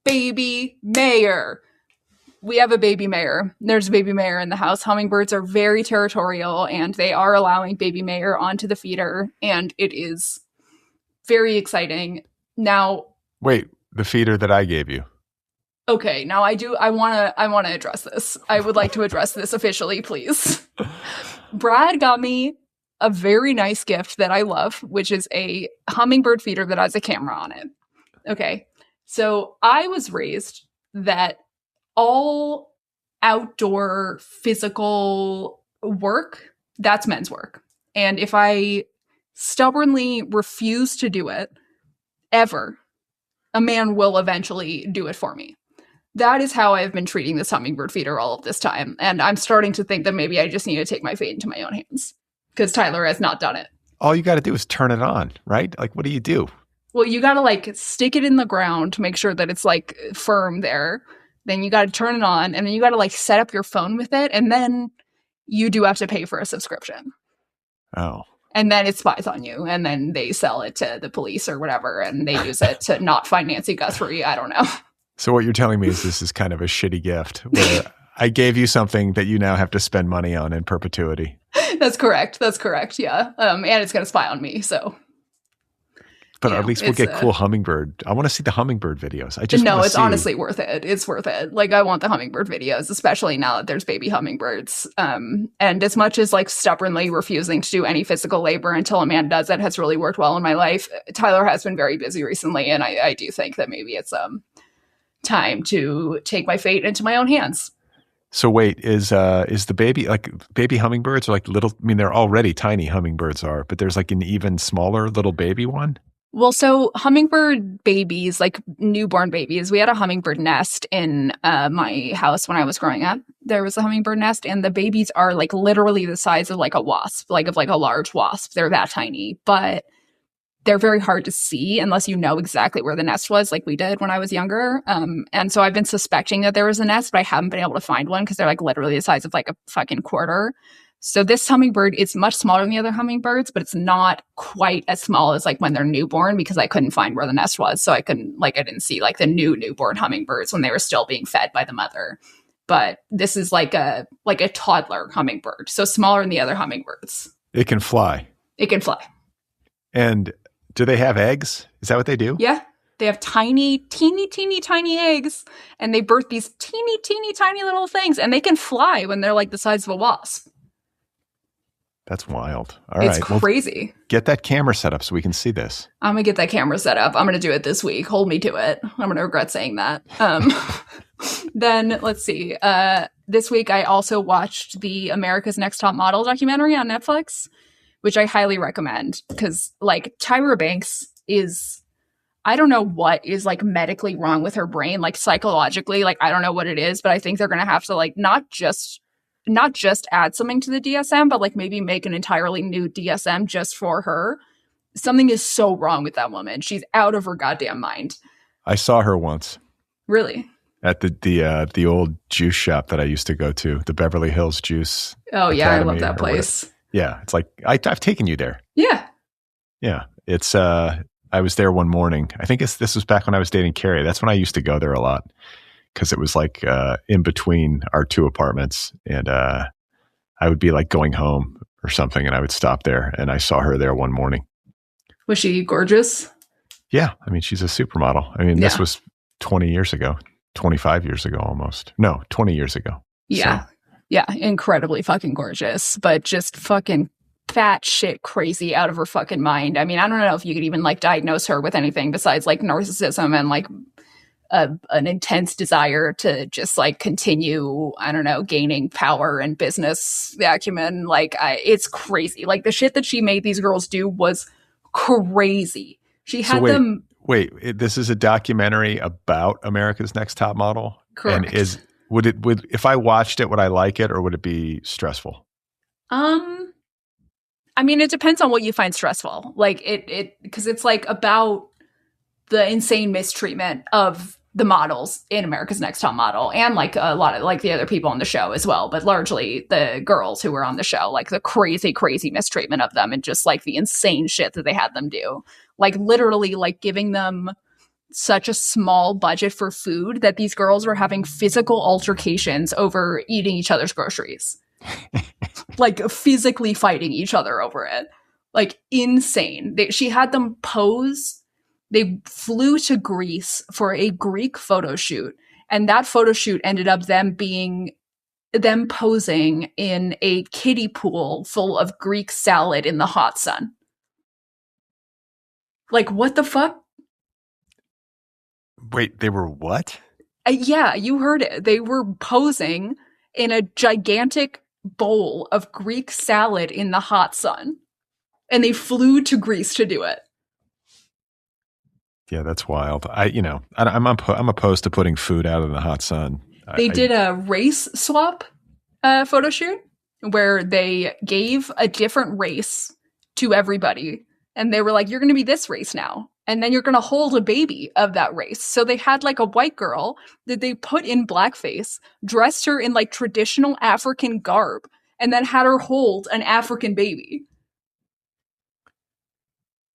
baby mayor. We have a baby mayor. There's a baby mayor in the house. Hummingbirds are very territorial, and they are allowing baby mayor onto the feeder, and it is very exciting. Now, wait, the feeder that I gave you. Okay, now I want to address this. I would like to address this officially, please. Brad got me a very nice gift that I love, which is a hummingbird feeder that has a camera on it. Okay. So I was raised that all outdoor physical work, that's men's work. And if I stubbornly refuse to do it, ever, a man will eventually do it for me. That is how I've been treating this hummingbird feeder all of this time. And I'm starting to think that maybe I just need to take my fate into my own hands because Tyler has not done it. All you got to do is turn it on, right? Like, what do you do? Well, you got to like stick it in the ground to make sure that it's like firm there. Then you got to turn it on and then you got to like set up your phone with it. And then you do have to pay for a subscription. Oh. And then it spies on you and then they sell it to the police or whatever. And they use it to not find Nancy Guthrie. I don't know. So what you're telling me is this is kind of a shitty gift where I gave you something that you now have to spend money on in perpetuity. That's correct. Yeah. And it's going to spy on me. So. But at least we'll get cool hummingbird. I want to see the hummingbird videos. It's honestly worth it. It's worth it. Like I want the hummingbird videos, especially now that there's baby hummingbirds. And as much as like stubbornly refusing to do any physical labor until a man does it has really worked well in my life. Tyler has been very busy recently. And I do think that maybe it's time to take my fate into my own hands. So wait, is the baby, like baby hummingbirds are like little, I mean, they're already tiny hummingbirds are, but there's like an even smaller little baby one? Well, so hummingbird babies, like newborn babies, we had a hummingbird nest in my house when I was growing up. There was a hummingbird nest and the babies are like literally the size of like a wasp, like of like a large wasp. They're that tiny, but they're very hard to see unless you know exactly where the nest was, like we did when I was younger. And so I've been suspecting that there was a nest, but I haven't been able to find one because they're like literally the size of like a fucking quarter. So this hummingbird is much smaller than the other hummingbirds, but it's not quite as small as like when they're newborn because I couldn't find where the nest was. So I didn't see like the newborn hummingbirds when they were still being fed by the mother. But this is like a toddler hummingbird. So smaller than the other hummingbirds. It can fly. And do they have eggs? Is that what they do? Yeah. They have tiny, teeny, teeny, tiny eggs. And they birth these teeny, teeny, tiny little things. And they can fly when they're like the size of a wasp. That's wild. All right. It's crazy. Well, get that camera set up so we can see this. I'm going to get that camera set up. I'm going to do it this week. Hold me to it. I'm going to regret saying that. Then let's see. This week I also watched the America's Next Top Model documentary on Netflix, which I highly recommend because like Tyra Banks is, I don't know what is like medically wrong with her brain, like psychologically, like I don't know what it is, but I think they're going to have to like not just add something to the DSM, but like maybe make an entirely new DSM just for her. Something is so wrong with that woman. She's out of her goddamn mind. I saw her once. Really? At the old juice shop that I used to go to, the Beverly Hills Juice. Oh yeah, Academy, I love that place. Whatever. Yeah, it's like I've taken you there. Yeah. Yeah, it's I was there one morning. I think this was back when I was dating Carrie. That's when I used to go there a lot. Because it was like in between our two apartments. And I would be like going home or something and I would stop there. And I saw her there one morning. Was she gorgeous? Yeah. I mean, she's a supermodel. I mean, This was 20 years ago, 25 years ago almost. No, 20 years ago. Yeah. So. Yeah. Incredibly fucking gorgeous, but just fucking fat shit crazy out of her fucking mind. I mean, I don't know if you could even like diagnose her with anything besides like narcissism and like an intense desire to just like continue, I don't know, gaining power and business acumen. Like it's crazy. Like the shit that she made these girls do was crazy. She had them. Wait, this is a documentary about America's Next Top Model? Correct. And would if I watched it, would I like it or would it be stressful? I mean, it depends on what you find stressful. Like because it's like about the insane mistreatment of the models in America's Next Top Model and like a lot of like the other people on the show as well, but largely the girls who were on the show, like the crazy, crazy mistreatment of them and just like the insane shit that they had them do. Like literally like giving them such a small budget for food that these girls were having physical altercations over eating each other's groceries. Like physically fighting each other over it. Like insane. She had them pose. They flew to Greece for a Greek photo shoot. And that photo shoot ended up them being them posing in a kiddie pool full of Greek salad in the hot sun. Like, what the fuck? Wait, they were what? Yeah, you heard it. They were posing in a gigantic bowl of Greek salad in the hot sun. And they flew to Greece to do it. Yeah, that's wild. I'm opposed to putting food out in the hot sun. They did a race swap photo shoot where they gave a different race to everybody. And they were like, you're going to be this race now. And then you're going to hold a baby of that race. So they had like a white girl that they put in blackface, dressed her in like traditional African garb, and then had her hold an African baby.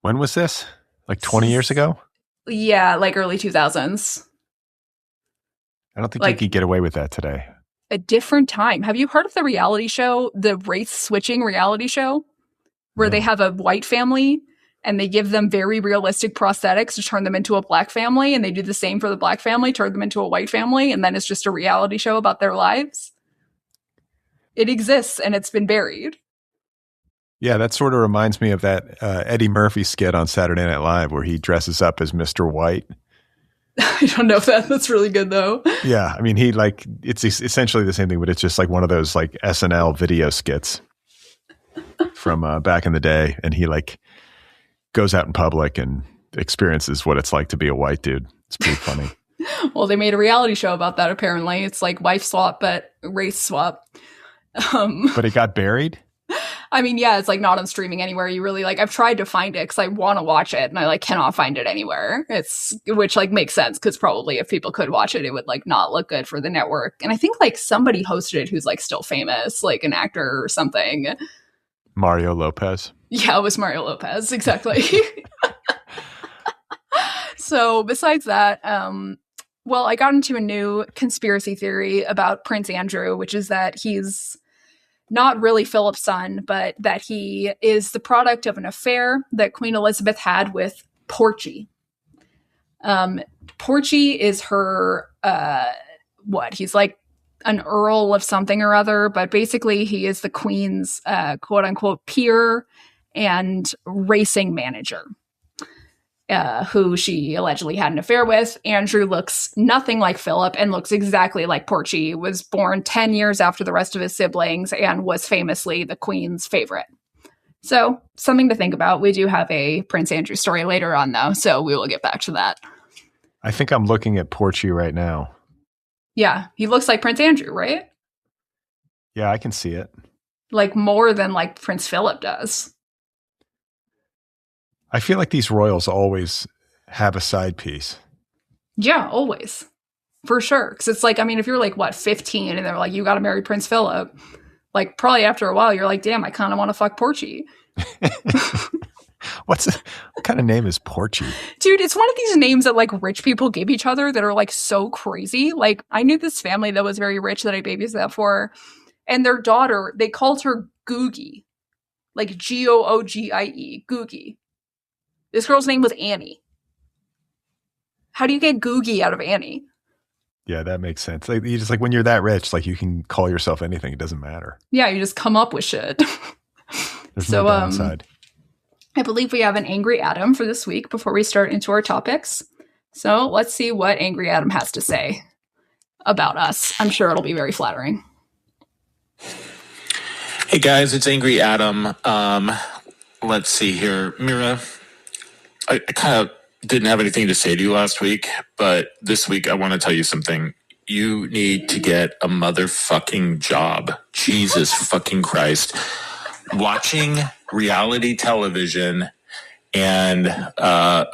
When was this? Like 20 years ago? Yeah, like early 2000s. I don't think you could get away with that today. A different time. Have you heard of the reality show, the race switching reality show, where they have a white family and they give them very realistic prosthetics to turn them into a black family, and they do the same for the black family, turn them into a white family, and then it's just a reality show about their lives? It exists, and it's been buried. Yeah, that sort of reminds me of that Eddie Murphy skit on Saturday Night Live where he dresses up as Mr. White. I don't know if that's really good, though. Yeah, I mean, it's essentially the same thing, but it's just like one of those like SNL video skits from back in the day, and he like goes out in public and experiences what it's like to be a white dude. It's pretty funny. Well, they made a reality show about that, apparently. It's like wife swap, but race swap. But it got buried? I mean, yeah, it's like not on streaming anywhere. You really like, I've tried to find it because I want to watch it and I like cannot find it anywhere. Which like makes sense because probably if people could watch it, it would like not look good for the network. And I think like somebody hosted it who's like still famous, like an actor or something. Mario Lopez. Yeah, it was Mario Lopez. Exactly. So besides that, well, I got into a new conspiracy theory about Prince Andrew, which is that he's not really Philip's son, but that he is the product of an affair that Queen Elizabeth had with Porchy. Porchy is her, he's like an earl of something or other, but basically he is the Queen's quote unquote peer and racing manager, who she allegedly had an affair with. Andrew looks nothing like Philip and looks exactly like Porchy, was born 10 years after the rest of his siblings and was famously the Queen's favorite. So something to think about. We do have a Prince Andrew story later on, though, so we will get back to that. I think I'm looking at Porchy right now. Yeah, he looks like Prince Andrew, right? Yeah, I can see it. Like more than like Prince Philip does. I feel like these royals always have a side piece. Yeah, always. For sure. Because it's like, I mean, if you're like, 15 and they're like, you got to marry Prince Philip, like probably after a while, you're like, damn, I kind of want to fuck Porchy. What kind of name is Porchy? Dude, it's one of these names that like rich people give each other that are like so crazy. Like I knew this family that was very rich that I babysat for, and their daughter, they called her Googie. Like Googie, Googie. This girl's name was Annie. How do you get Googie out of Annie? Yeah, that makes sense. Like you just like when you're that rich, like you can call yourself anything. It doesn't matter. Yeah, you just come up with shit. There's no downside. I believe we have an Angry Adam for this week before we start into our topics. So let's see what Angry Adam has to say about us. I'm sure it'll be very flattering. Hey guys, it's Angry Adam. Let's see here. Mira, I kind of didn't have anything to say to you last week, but this week I want to tell you something. You need to get a motherfucking job. Jesus fucking Christ. Watching reality television and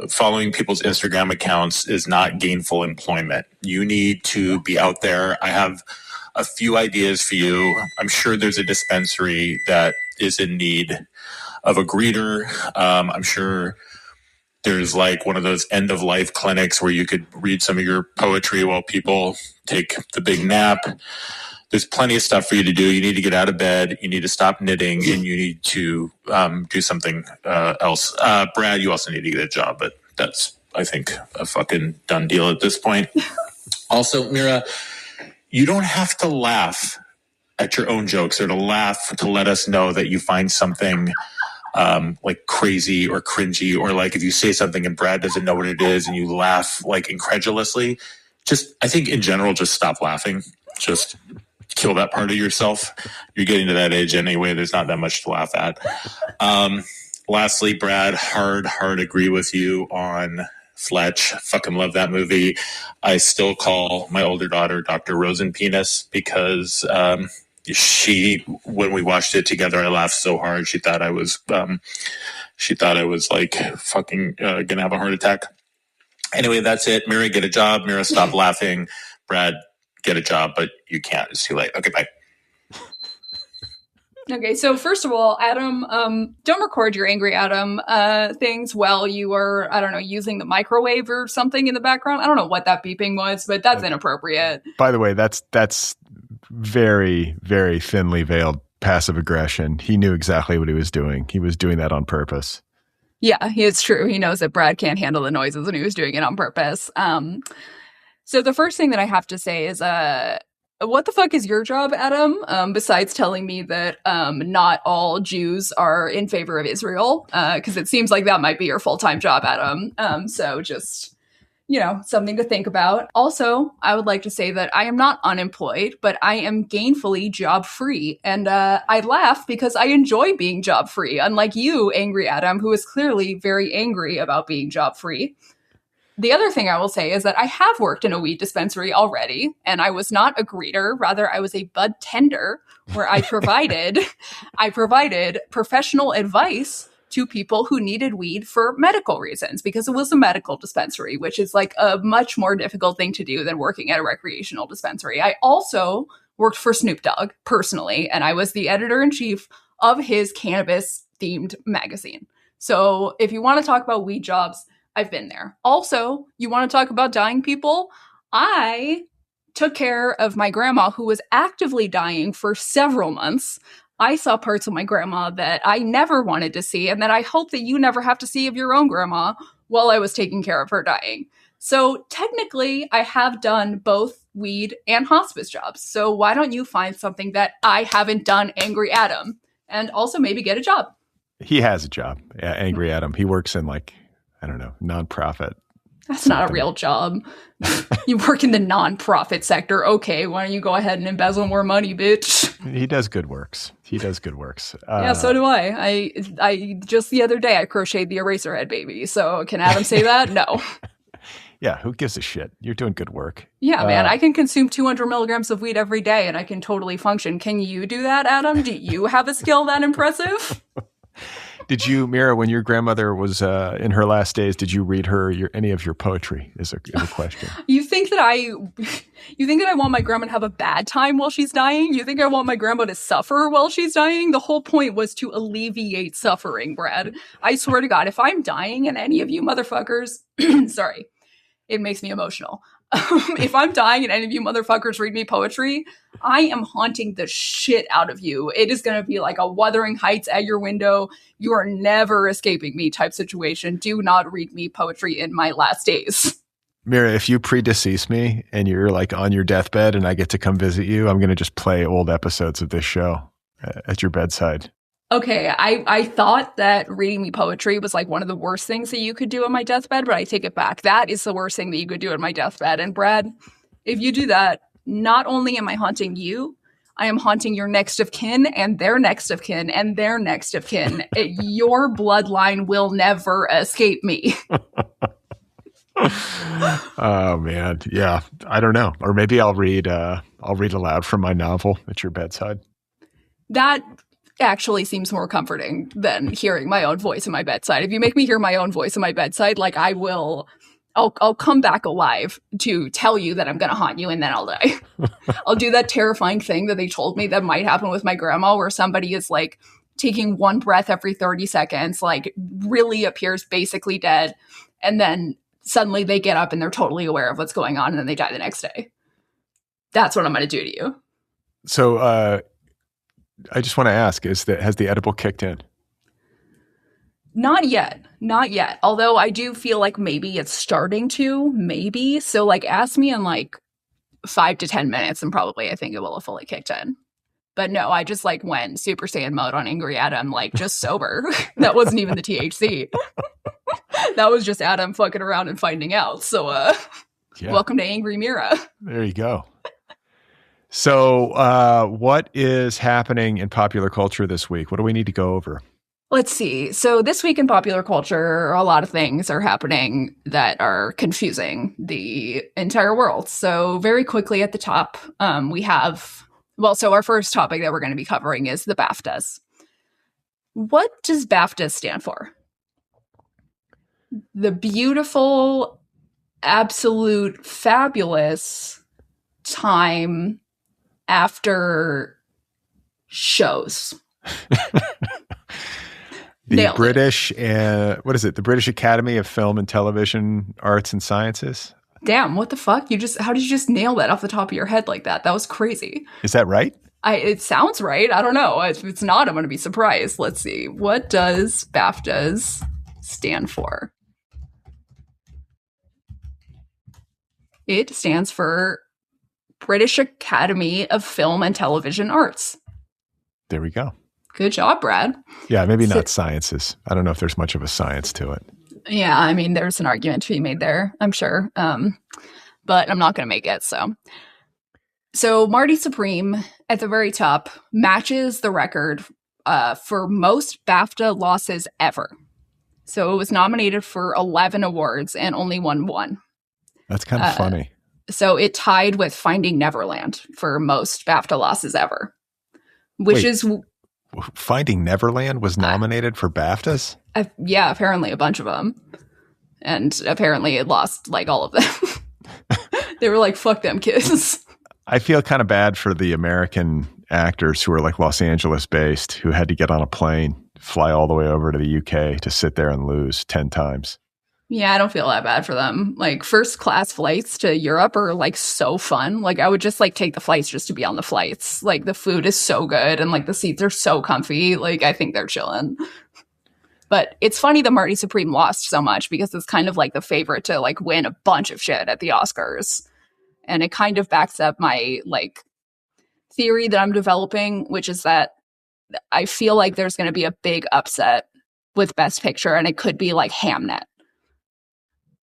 following people's Instagram accounts is not gainful employment. You need to be out there. I have a few ideas for you. I'm sure there's a dispensary that is in need of a greeter. I'm sure there's like one of those end of life clinics where you could read some of your poetry while people take the big nap. There's plenty of stuff for you to do. You need to get out of bed. You need to stop knitting, and you need to do something else. Brad, you also need to get a job, but that's, I think, a fucking done deal at this point. Also, Mira, you don't have to laugh at your own jokes or to laugh to let us know that you find something like crazy or cringy, or like if you say something and Brad doesn't know what it is and you laugh like incredulously, just, I think in general, just stop laughing. Just kill that part of yourself. You're getting to that age anyway. There's not that much to laugh at. Lastly, Brad, hard agree with you on Fletch. Fucking love that movie. I still call my older daughter Dr. Rosenpenis because when we watched it together, I laughed so hard. She thought I was like fucking gonna have a heart attack. Anyway, that's it. Mira, get a job. Mira, stop laughing. Brad, get a job, but you can't. It's too late. Okay, bye. Okay, so first of all, Adam, don't record your angry Adam things while you are, I don't know, using the microwave or something in the background. I don't know what that beeping was, but that's inappropriate. By the way, that's very, very thinly veiled passive aggression. He knew exactly what he was doing. He was doing that on purpose. Yeah, it's true. He knows that Brad can't handle the noises and he was doing it on purpose. So the first thing that I have to say is, what the fuck is your job, Adam? Besides telling me that not all Jews are in favor of Israel, because it seems like that might be your full-time job, Adam. So just, something to think about. Also, I would like to say that I am not unemployed, but I am gainfully job-free. And I laugh because I enjoy being job-free, unlike you, angry Adam, who is clearly very angry about being job-free. The other thing I will say is that I have worked in a weed dispensary already, and I was not a greeter. Rather, I was a bud tender, where I provided professional advice to people who needed weed for medical reasons, because it was a medical dispensary, which is like a much more difficult thing to do than working at a recreational dispensary. I also worked for Snoop Dogg personally, and I was the editor-in-chief of his cannabis-themed magazine. So if you want to talk about weed jobs, I've been there. Also, you want to talk about dying people? I took care of my grandma who was actively dying for several months. I saw parts of my grandma that I never wanted to see and that I hope that you never have to see of your own grandma while I was taking care of her dying. So technically, I have done both weed and hospice jobs. So why don't you find something that I haven't done, Angry Adam, and also maybe get a job? He has a job, Angry Adam. He works in I don't know, nonprofit. That's something. Not a real job. You work in the nonprofit sector. Okay, why don't you go ahead and embezzle more money, bitch? He does good works. Yeah, so do I. I just the other day I crocheted the Eraserhead baby. So can Adam say that? No. Yeah, who gives a shit? You're doing good work. Yeah, man, I can consume 200 milligrams of weed every day and I can totally function. Can you do that, Adam? Do you have a skill that impressive? Did you, Mira, when your grandmother was in her last days, did you read her any of your poetry? Is a question. You think that I want my grandma to have a bad time while she's dying? You think I want my grandma to suffer while she's dying? The whole point was to alleviate suffering, Brad. I swear to God, if I'm dying and any of you motherfuckers, sorry, it makes me emotional. If I'm dying and any of you motherfuckers read me poetry, I am haunting the shit out of you. It is going to be like a Wuthering Heights at your window. You are never escaping me type situation. Do not read me poetry in my last days. Mira, if you predecease me and you're like on your deathbed and I get to come visit you, I'm going to just play old episodes of this show at your bedside. Okay, I thought that reading me poetry was like one of the worst things that you could do on my deathbed, but I take it back. That is the worst thing that you could do on my deathbed. And Brad, if you do that, not only am I haunting you, I am haunting your next of kin and their next of kin and their next of kin. Your bloodline will never escape me. Oh man, yeah, I don't know. Or maybe I'll read aloud from my novel at your bedside. That actually seems more comforting than hearing my own voice in my bedside. If you make me hear my own voice in my bedside, like I'll come back alive to tell you that I'm going to haunt you and then I'll die. I'll do that terrifying thing that they told me that might happen with my grandma, where somebody is like taking one breath every 30 seconds, like really appears basically dead. And then suddenly they get up and they're totally aware of what's going on and then they die the next day. That's what I'm going to do to you. So, I just want to ask, has the edible kicked in? Not yet. Although I do feel like maybe it's starting to, maybe. So like ask me in like 5 to 10 minutes and probably I think it will have fully kicked in. But no, I just like went Super Saiyan mode on Angry Adam, like just sober. That wasn't even the THC. That was just Adam fucking around and finding out. So welcome to Angry Mira. There you go. So what is happening in popular culture this week? What do we need to go over? Let's see. So this week in popular culture, a lot of things are happening that are confusing the entire world. So very quickly at the top, we have, so our first topic that we're going to be covering is the BAFTAs. What does BAFTA stand for? The beautiful, absolute, fabulous time after shows. The British, what is it? The British Academy of Film and Television Arts and Sciences? Damn, what the fuck? How did you just nail that off the top of your head like that? That was crazy. Is that right? It sounds right. I don't know. If it's not, I'm going to be surprised. Let's see. What does BAFTAs stand for? It stands for British Academy of Film and Television Arts. There we go. Good job, Brad. Yeah, maybe not sciences. I don't know if there's much of a science to it. Yeah, I mean, there's an argument to be made there, I'm sure. But I'm not going to make it, So Marty Supreme, at the very top, matches the record for most BAFTA losses ever. So it was nominated for 11 awards and only won one. That's kind of funny. So it tied with Finding Neverland for most BAFTA losses ever. Finding Neverland was nominated for BAFTAs? Yeah, apparently a bunch of them. And apparently it lost like all of them. They were like, fuck them kids. I feel kind of bad for the American actors who are like Los Angeles based, who had to get on a plane, fly all the way over to the UK to sit there and lose 10 times. Yeah, I don't feel that bad for them. Like first class flights to Europe are like so fun. Like I would just like take the flights just to be on the flights. Like the food is so good and like the seats are so comfy. Like I think they're chilling. But it's funny that Marty Supreme lost so much because it's kind of like the favorite to like win a bunch of shit at the Oscars. And it kind of backs up my like theory that I'm developing, which is that I feel like there's going to be a big upset with Best Picture and it could be like Hamnet.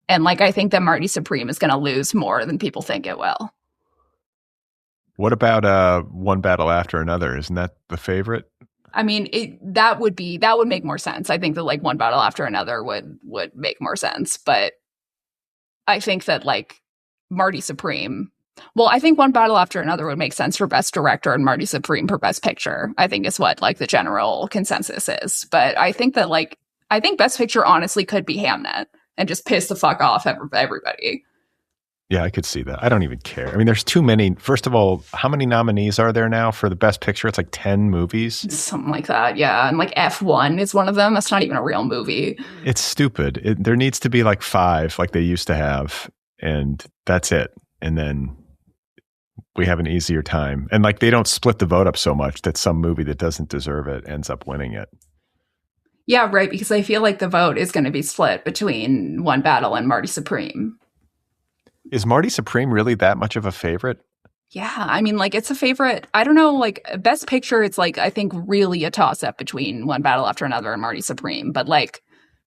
And like I think that Marty Supreme is going to lose more than people think it will. What about One Battle After Another? Isn't that the favorite? I mean, that would make more sense. I think that like One Battle After Another would make more sense. But I think that like Marty Supreme, I think One Battle After Another would make sense for Best Director and Marty Supreme for Best Picture, I think is what like the general consensus is. But I think that I think Best Picture honestly could be Hamnet and just piss the fuck off everybody. Yeah, I could see that. I don't even care. I mean, there's too many. First of all, how many nominees are there now for the Best Picture? It's like 10 movies. Something like that, yeah. And like F1 is one of them. That's not even a real movie. It's stupid. There needs to be like 5 like they used to have. And that's it. And then we have an easier time. And like they don't split the vote up so much that some movie that doesn't deserve it ends up winning it. Yeah, right. Because I feel like the vote is going to be split between One Battle and Marty Supreme. Is Marty Supreme really that much of a favorite? Yeah, I mean, like it's a favorite. I don't know, like Best Picture, it's like I think really a toss-up between One Battle After Another and Marty Supreme. But like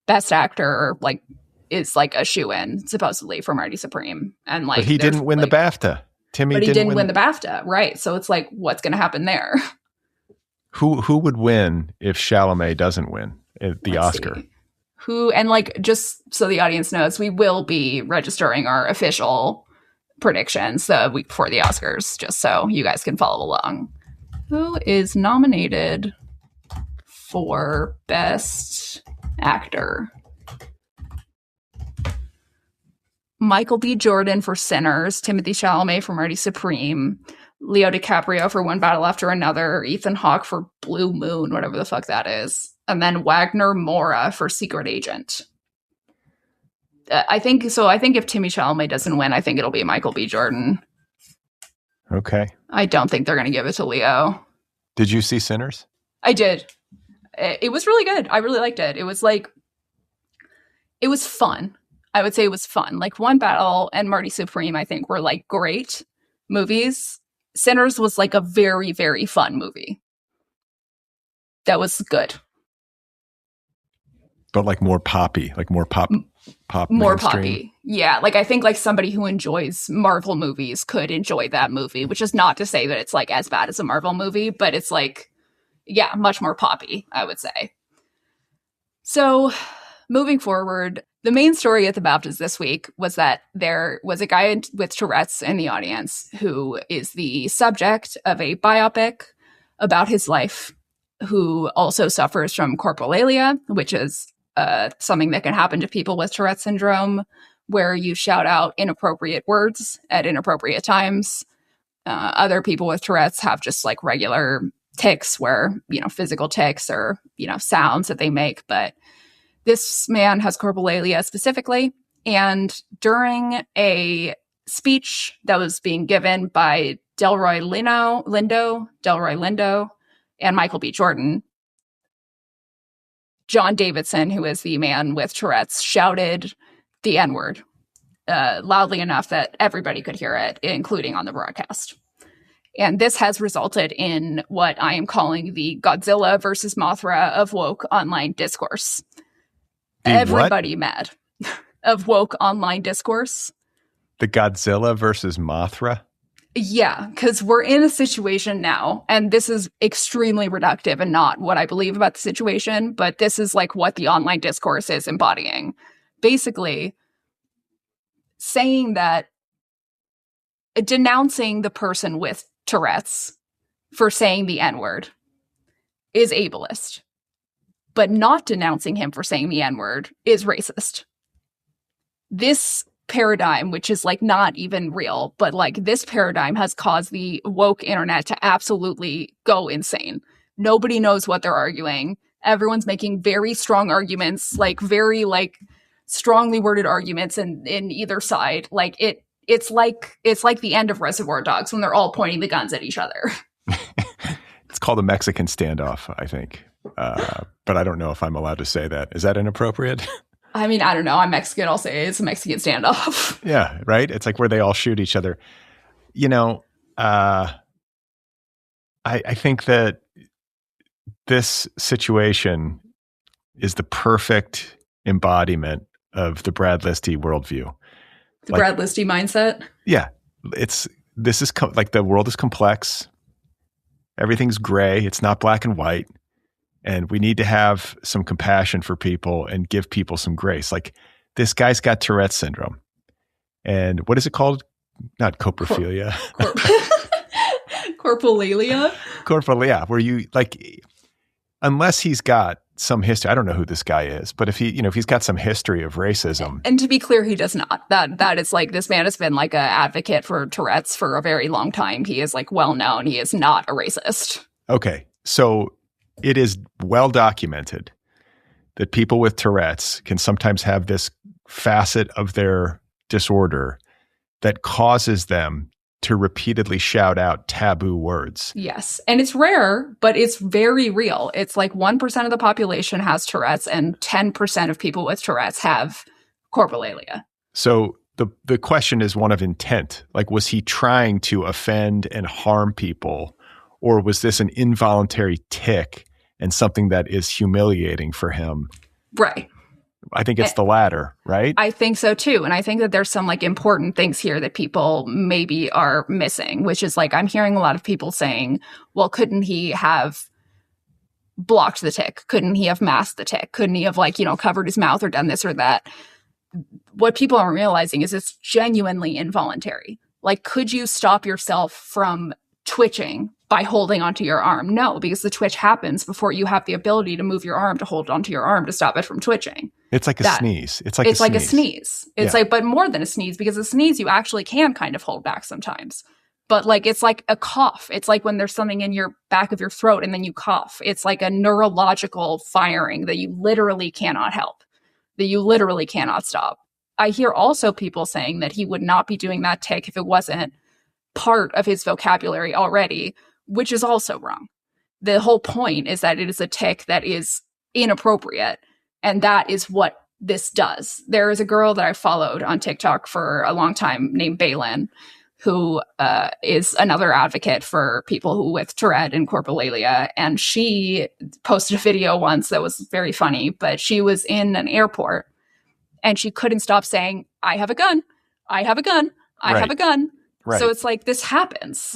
Best Actor, like is like a shoe-in supposedly for Marty Supreme. And like, but he didn't win the BAFTA. But he didn't win the BAFTA, right? So it's like, what's going to happen there? Who would win if Chalamet doesn't win the Oscar? See. And like, just so the audience knows, we will be registering our official predictions the week before the Oscars, just so you guys can follow along. Who is nominated for Best Actor? Michael B. Jordan for Sinners, Timothée Chalamet for Marty Supreme, Leo DiCaprio for One Battle After Another, Ethan Hawke for Blue Moon, whatever the fuck that is, and then Wagner Moura for Secret Agent. I think if Timothée Chalamet doesn't win, I think it'll be Michael B. Jordan. Okay. I don't think they're going to give it to Leo. Did you see Sinners? I did. It was really good. I really liked it. It was fun. I would say it was fun. Like One Battle and Marty Supreme, I think, were like great movies. Sinners was like a very, very fun movie. That was good. But like more poppy, like more pop More mainstream. poppy. Yeah, like I think like somebody who enjoys Marvel movies could enjoy that movie, which is not to say that it's like as bad as a Marvel movie, but it's like, yeah, much more poppy, I would say. So moving forward, the main story at the BAFTAs this week was that there was a guy with Tourette's in the audience who is the subject of a biopic about his life, who also suffers from corporalia, which is something that can happen to people with Tourette syndrome, where you shout out inappropriate words at inappropriate times. Other people with Tourette's have just like regular tics where, physical tics or, sounds that they make. But this man has corporalia specifically. And during a speech that was being given by Delroy Lindo, and Michael B. Jordan, John Davidson, who is the man with Tourette's, shouted the N-word loudly enough that everybody could hear it, including on the broadcast. And this has resulted in what I am calling the Godzilla versus Mothra of woke online discourse. Everybody mad of woke online discourse. The Godzilla versus Mothra? Yeah, because we're in a situation now, and this is extremely reductive and not what I believe about the situation, but this is like what the online discourse is embodying. Basically, saying that, denouncing the person with Tourette's for saying the N-word is ableist, but not denouncing him for saying the N-word is racist. This paradigm, which is like not even real, but like this paradigm has caused the woke internet to absolutely go insane. Nobody knows what they're arguing. Everyone's making very strong arguments, like very like strongly worded arguments in either side. Like it's like the end of Reservoir Dogs when they're all pointing the guns at each other. It's called a Mexican standoff, I think. But I don't know if I'm allowed to say that. Is that inappropriate? I mean, I don't know. I'm Mexican. I'll say it's a Mexican standoff. Yeah, right? It's like where they all shoot each other. I think that this situation is the perfect embodiment of the Brad Listi worldview. The Brad Listi mindset? Yeah. Like the world is complex. Everything's gray. It's not black and white. And we need to have some compassion for people and give people some grace. Like this guy's got Tourette syndrome. And what is it called? Not coprophilia. Corporalia? Corporalia, where you like, unless he's got some history, I don't know who this guy is, but if he's got some history of racism. And to be clear, he does not. That is like, this man has been like an advocate for Tourette's for a very long time. He is like well known. He is not a racist. Okay. So it is well documented that people with Tourette's can sometimes have this facet of their disorder that causes them to repeatedly shout out taboo words. Yes. And it's rare, but it's very real. It's like 1% of the population has Tourette's and 10% of people with Tourette's have corporalia. So the question is one of intent. Like, was he trying to offend and harm people, or was this an involuntary tic and something that is humiliating for him? Right. I think it's the latter, right? I think so too. And I think that there's some like important things here that people maybe are missing, which is like, I'm hearing a lot of people saying, well, couldn't he have blocked the tic? Couldn't he have masked the tic? Couldn't he have like, covered his mouth or done this or that? What people aren't realizing is it's genuinely involuntary. Like, could you stop yourself from twitching by holding onto your arm? No, because the twitch happens before you have the ability to move your arm to hold onto your arm to stop it from twitching. It's like a sneeze. It's like a sneeze. It's like, but more than a sneeze, because a sneeze you actually can kind of hold back sometimes. But like, it's like a cough. It's like when there's something in your back of your throat and then you cough. It's like a neurological firing that you literally cannot help, that you literally cannot stop. I hear also people saying that he would not be doing that tic if it wasn't part of his vocabulary already, which is also wrong. The whole point is that it is a tic that is inappropriate, and that is what this does. There is a girl that I followed on TikTok for a long time named Baylin, who is another advocate for people who with Tourette and coprolalia. And she posted a video once that was very funny, but she was in an airport and she couldn't stop saying, I have a gun, I have a gun, I have a gun. Right. So it's like, this happens.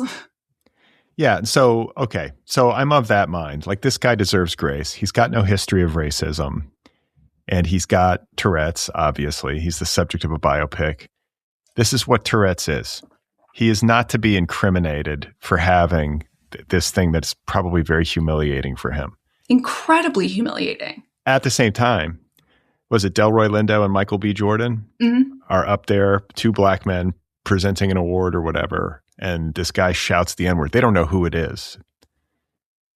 Yeah. So, okay. So I'm of that mind. Like, this guy deserves grace. He's got no history of racism and he's got Tourette's, obviously. He's the subject of a biopic. This is what Tourette's is. He is not to be incriminated for having this thing that's probably very humiliating for him. Incredibly humiliating. At the same time, was it Delroy Lindo and Michael B. Jordan are up there, two black men presenting an award or whatever, and this guy shouts the N-word. They don't know who it is.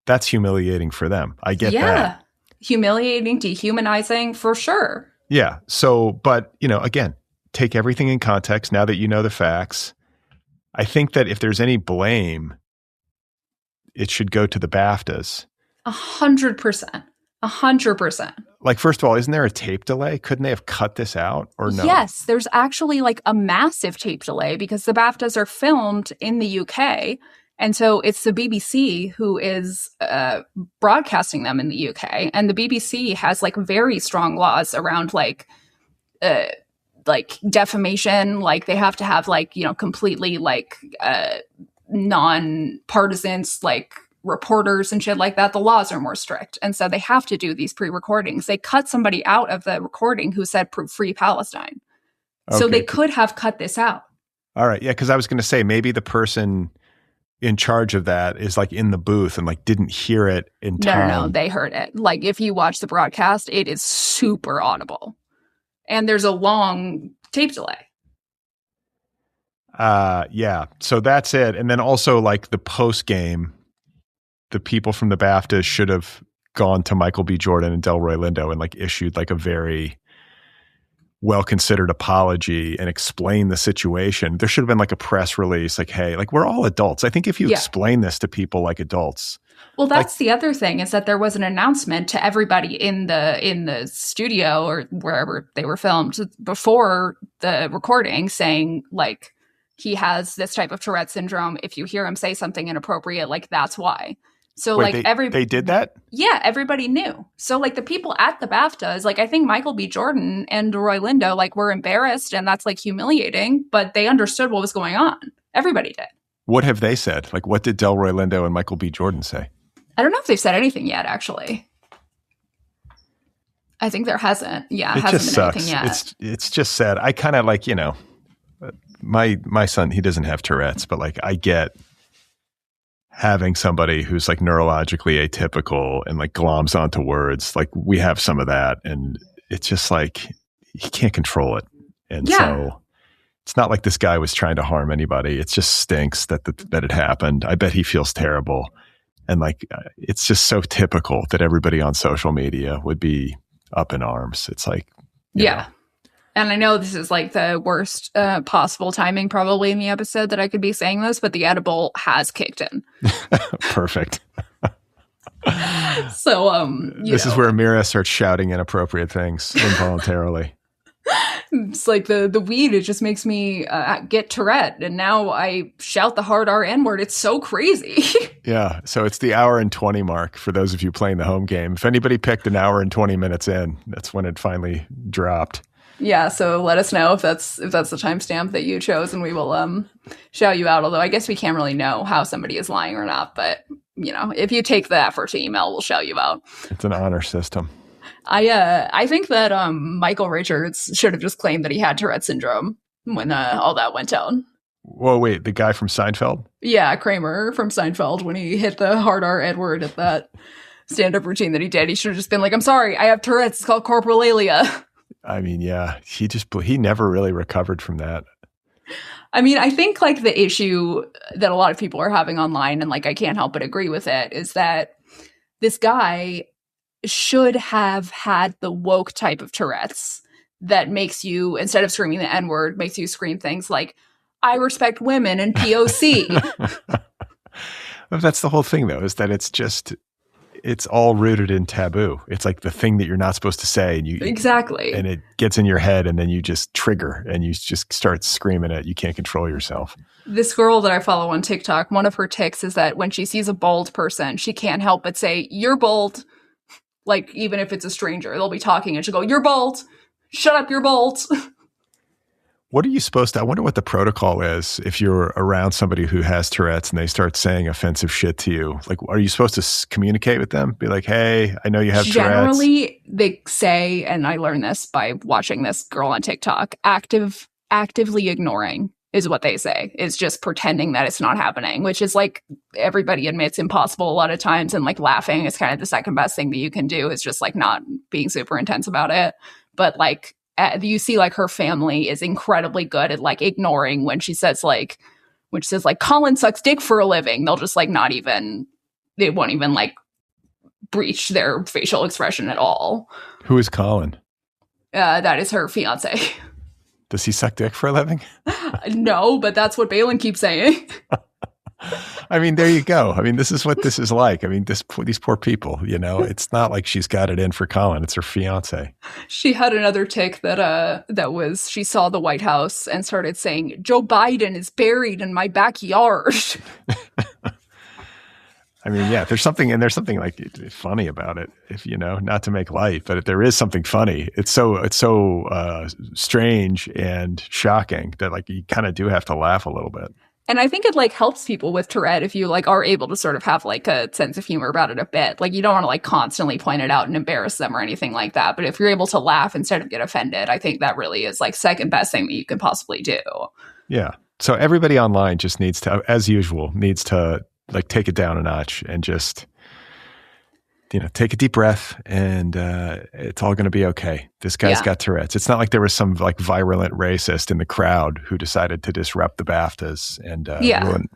That's humiliating for them. I get that. Humiliating, dehumanizing, for sure. Yeah. So, but, you know, again, take everything in context now that you know the facts. I think that if there's any blame, it should go to the BAFTAs. 100%. 100%. Like, first of all, isn't there a tape delay? Couldn't they have cut this out or no? Yes, there's actually like a massive tape delay because the BAFTAs are filmed in the UK. And so it's the BBC who is broadcasting them in the UK. And the BBC has like very strong laws around like defamation. Like, they have to have like, you know, completely like non-partisans, like reporters and shit like that. The laws are more strict. And so they have to do these pre-recordings. They cut somebody out of the recording who said free Palestine. Okay. So they could have cut this out. All right. Yeah. Cause I was going to say maybe the person in charge of that is like in the booth and like didn't hear it in time. No, they heard it. Like, if you watch the broadcast, it is super audible. And there's a long tape delay. Yeah. So that's it. And then also like the post game, the people from the BAFTA should have gone to Michael B. Jordan and Delroy Lindo and like issued like a very well-considered apology and explain the situation. There should have been like a press release, like, hey, like, we're all adults. I think if you explain this to people like adults. Well, that's the other thing, is that there was an announcement to everybody in the studio or wherever they were filmed before the recording saying, like, he has this type of Tourette syndrome. If you hear him say something inappropriate, like, that's why. So, wait, they did that? Yeah, everybody knew. So, like, the people at the BAFTAs, like, I think Michael B. Jordan and Delroy Lindo, like, were embarrassed, and that's, like, humiliating, but they understood what was going on. Everybody did. What have they said? Like, what did Delroy Lindo and Michael B. Jordan say? I don't know if they've said anything yet, actually. I think there hasn't. Yeah, it hasn't been anything yet. It's just sad. I kind of like, you know, my son, he doesn't have Tourette's, but like, I get having somebody who's like neurologically atypical and like gloms onto words. Like, we have some of that, and it's just like, he can't control it. And so it's not like this guy was trying to harm anybody. It just stinks that it happened. I bet he feels terrible. And like, it's just so typical that everybody on social media would be up in arms. It's like, you know. And I know this is like the worst possible timing probably in the episode that I could be saying this, but the edible has kicked in. Perfect. So, this is where Mira starts shouting inappropriate things involuntarily. It's like the weed, it just makes me get Tourette, and now I shout the hard R N-word. It's so crazy. Yeah, so it's the hour and 20 mark for those of you playing the home game. If anybody picked an hour and 20 minutes in, that's when it finally dropped. Yeah, so let us know if that's the timestamp that you chose, and we will shout you out. Although I guess we can't really know how somebody is lying or not, but you know, if you take the effort to email, we'll shout you out. It's an honor system. I think that Michael Richards should have just claimed that he had Tourette syndrome when all that went down. Whoa, wait, the guy from Seinfeld? Yeah, Kramer from Seinfeld, when he hit the hard R Edward at that stand-up routine that he did, he should have just been like, I'm sorry, I have Tourette's, it's called coprolalia. I mean, yeah, he never really recovered from that. I mean, I think like the issue that a lot of people are having online, and like I can't help but agree with it, is that this guy should have had the woke type of Tourette's that makes you, instead of screaming the N-word, makes you scream things like, I respect women and POC. That's the whole thing, though, is that it's just, it's all rooted in taboo. It's like the thing that you're not supposed to say, and exactly, and it gets in your head, and then you just trigger, and you just start screaming it. You can't control yourself. This girl that I follow on TikTok, one of her tics is that when she sees a bald person, she can't help but say, "You're bald." Like, even if it's a stranger, they'll be talking and she'll go, "You're bald. Shut up, you're bald." What are you supposed to, I wonder what the protocol is if you're around somebody who has Tourette's and they start saying offensive shit to you. Like, are you supposed to communicate with them? Be like, "Hey, I know you have Tourette's." Generally, they say, and I learned this by watching this girl on TikTok, actively ignoring is what they say. It's just pretending that it's not happening, which is, like, everybody admits impossible a lot of times. And like laughing is kind of the second best thing that you can do, is just like not being super intense about it. But like, you see, like, her family is incredibly good at like ignoring when she says like Colin sucks dick for a living. They'll just like they won't even like breach their facial expression at all. Who is Colin? That is her fiance. Does he suck dick for a living? No, but that's what Balin keeps saying. I mean, there you go. I mean, this is what this is like. I mean, these poor people, it's not like she's got it in for Colin. It's her fiance. She had another tic that was, she saw the White House and started saying, "Joe Biden is buried in my backyard." I mean, yeah, there's something like funny about it, if not to make light, but there is something funny. It's so strange and shocking that like you kind of do have to laugh a little bit. And I think it like helps people with Tourette if you like are able to sort of have like a sense of humor about it a bit. Like, you don't want to like constantly point it out and embarrass them or anything like that. But if you're able to laugh instead of get offended, I think that really is like second best thing that you can possibly do. Yeah. So everybody online just needs to, as usual, like take it down a notch and just, take a deep breath, and it's all going to be okay. This guy's got Tourette's. It's not like there was some like virulent racist in the crowd who decided to disrupt the BAFTAs and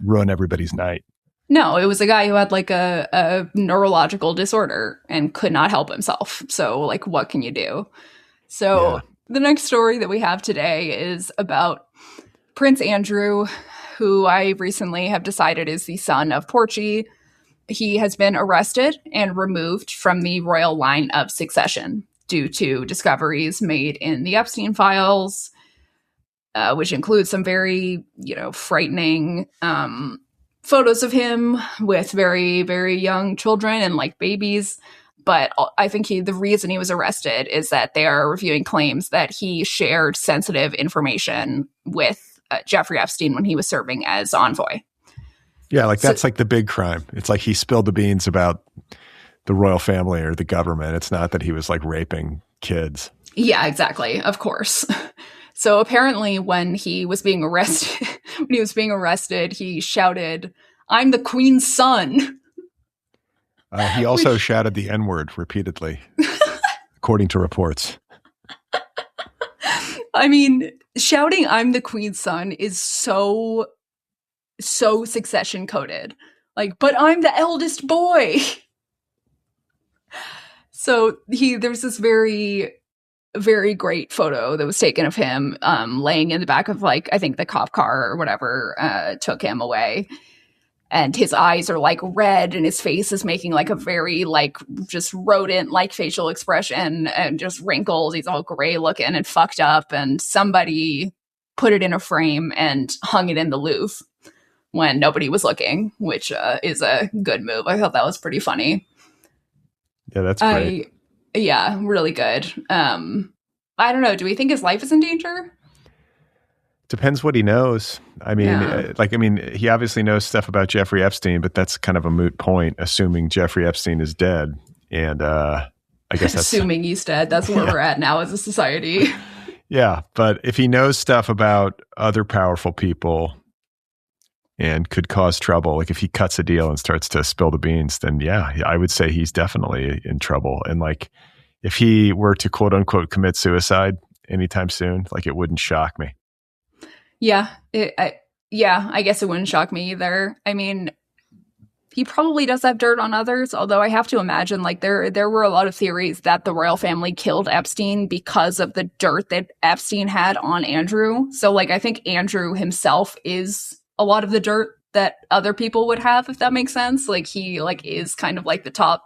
ruin everybody's night. No, it was a guy who had like a neurological disorder and could not help himself. So like, what can you do? So the next story that we have today is about Prince Andrew, who I recently have decided is the son of Porchy. He has been arrested and removed from the royal line of succession due to discoveries made in the Epstein files, which include some very, frightening photos of him with very, very young children and like babies. But I think the reason he was arrested is that they are reviewing claims that he shared sensitive information with Jeffrey Epstein when he was serving as envoy. Yeah, like that's like the big crime. It's like he spilled the beans about the royal family or the government. It's not that he was like raping kids. Yeah, exactly. Of course. So apparently when he was being arrested, he shouted, "I'm the Queen's son." He also shouted the N-word repeatedly, according to reports. I mean, shouting "I'm the Queen's son" is so succession coded. Like, "But I'm the eldest boy." So there's this very, very great photo that was taken of him laying in the back of like, I think the cop car or whatever took him away. And his eyes are like red and his face is making like a very like just rodent like facial expression and just wrinkles. He's all gray looking and fucked up. And somebody put it in a frame and hung it in the Louvre when nobody was looking, which is a good move. I thought that was pretty funny. Yeah, that's great. Yeah, really good. I don't know. Do we think his life is in danger? Depends what he knows. I mean, he obviously knows stuff about Jeffrey Epstein, but that's kind of a moot point, assuming Jeffrey Epstein is dead. And I guess that's assuming he's dead. That's where we're at now as a society. Yeah, but if he knows stuff about other powerful people and could cause trouble, like if he cuts a deal and starts to spill the beans, then yeah, I would say he's definitely in trouble. And like, if he were to quote unquote commit suicide anytime soon, like it wouldn't shock me. Yeah, I guess it wouldn't shock me either. I mean, he probably does have dirt on others, although I have to imagine like there were a lot of theories that the royal family killed Epstein because of the dirt that Epstein had on Andrew. So like, I think Andrew himself is a lot of the dirt that other people would have, if that makes sense. Like he like is kind of like the top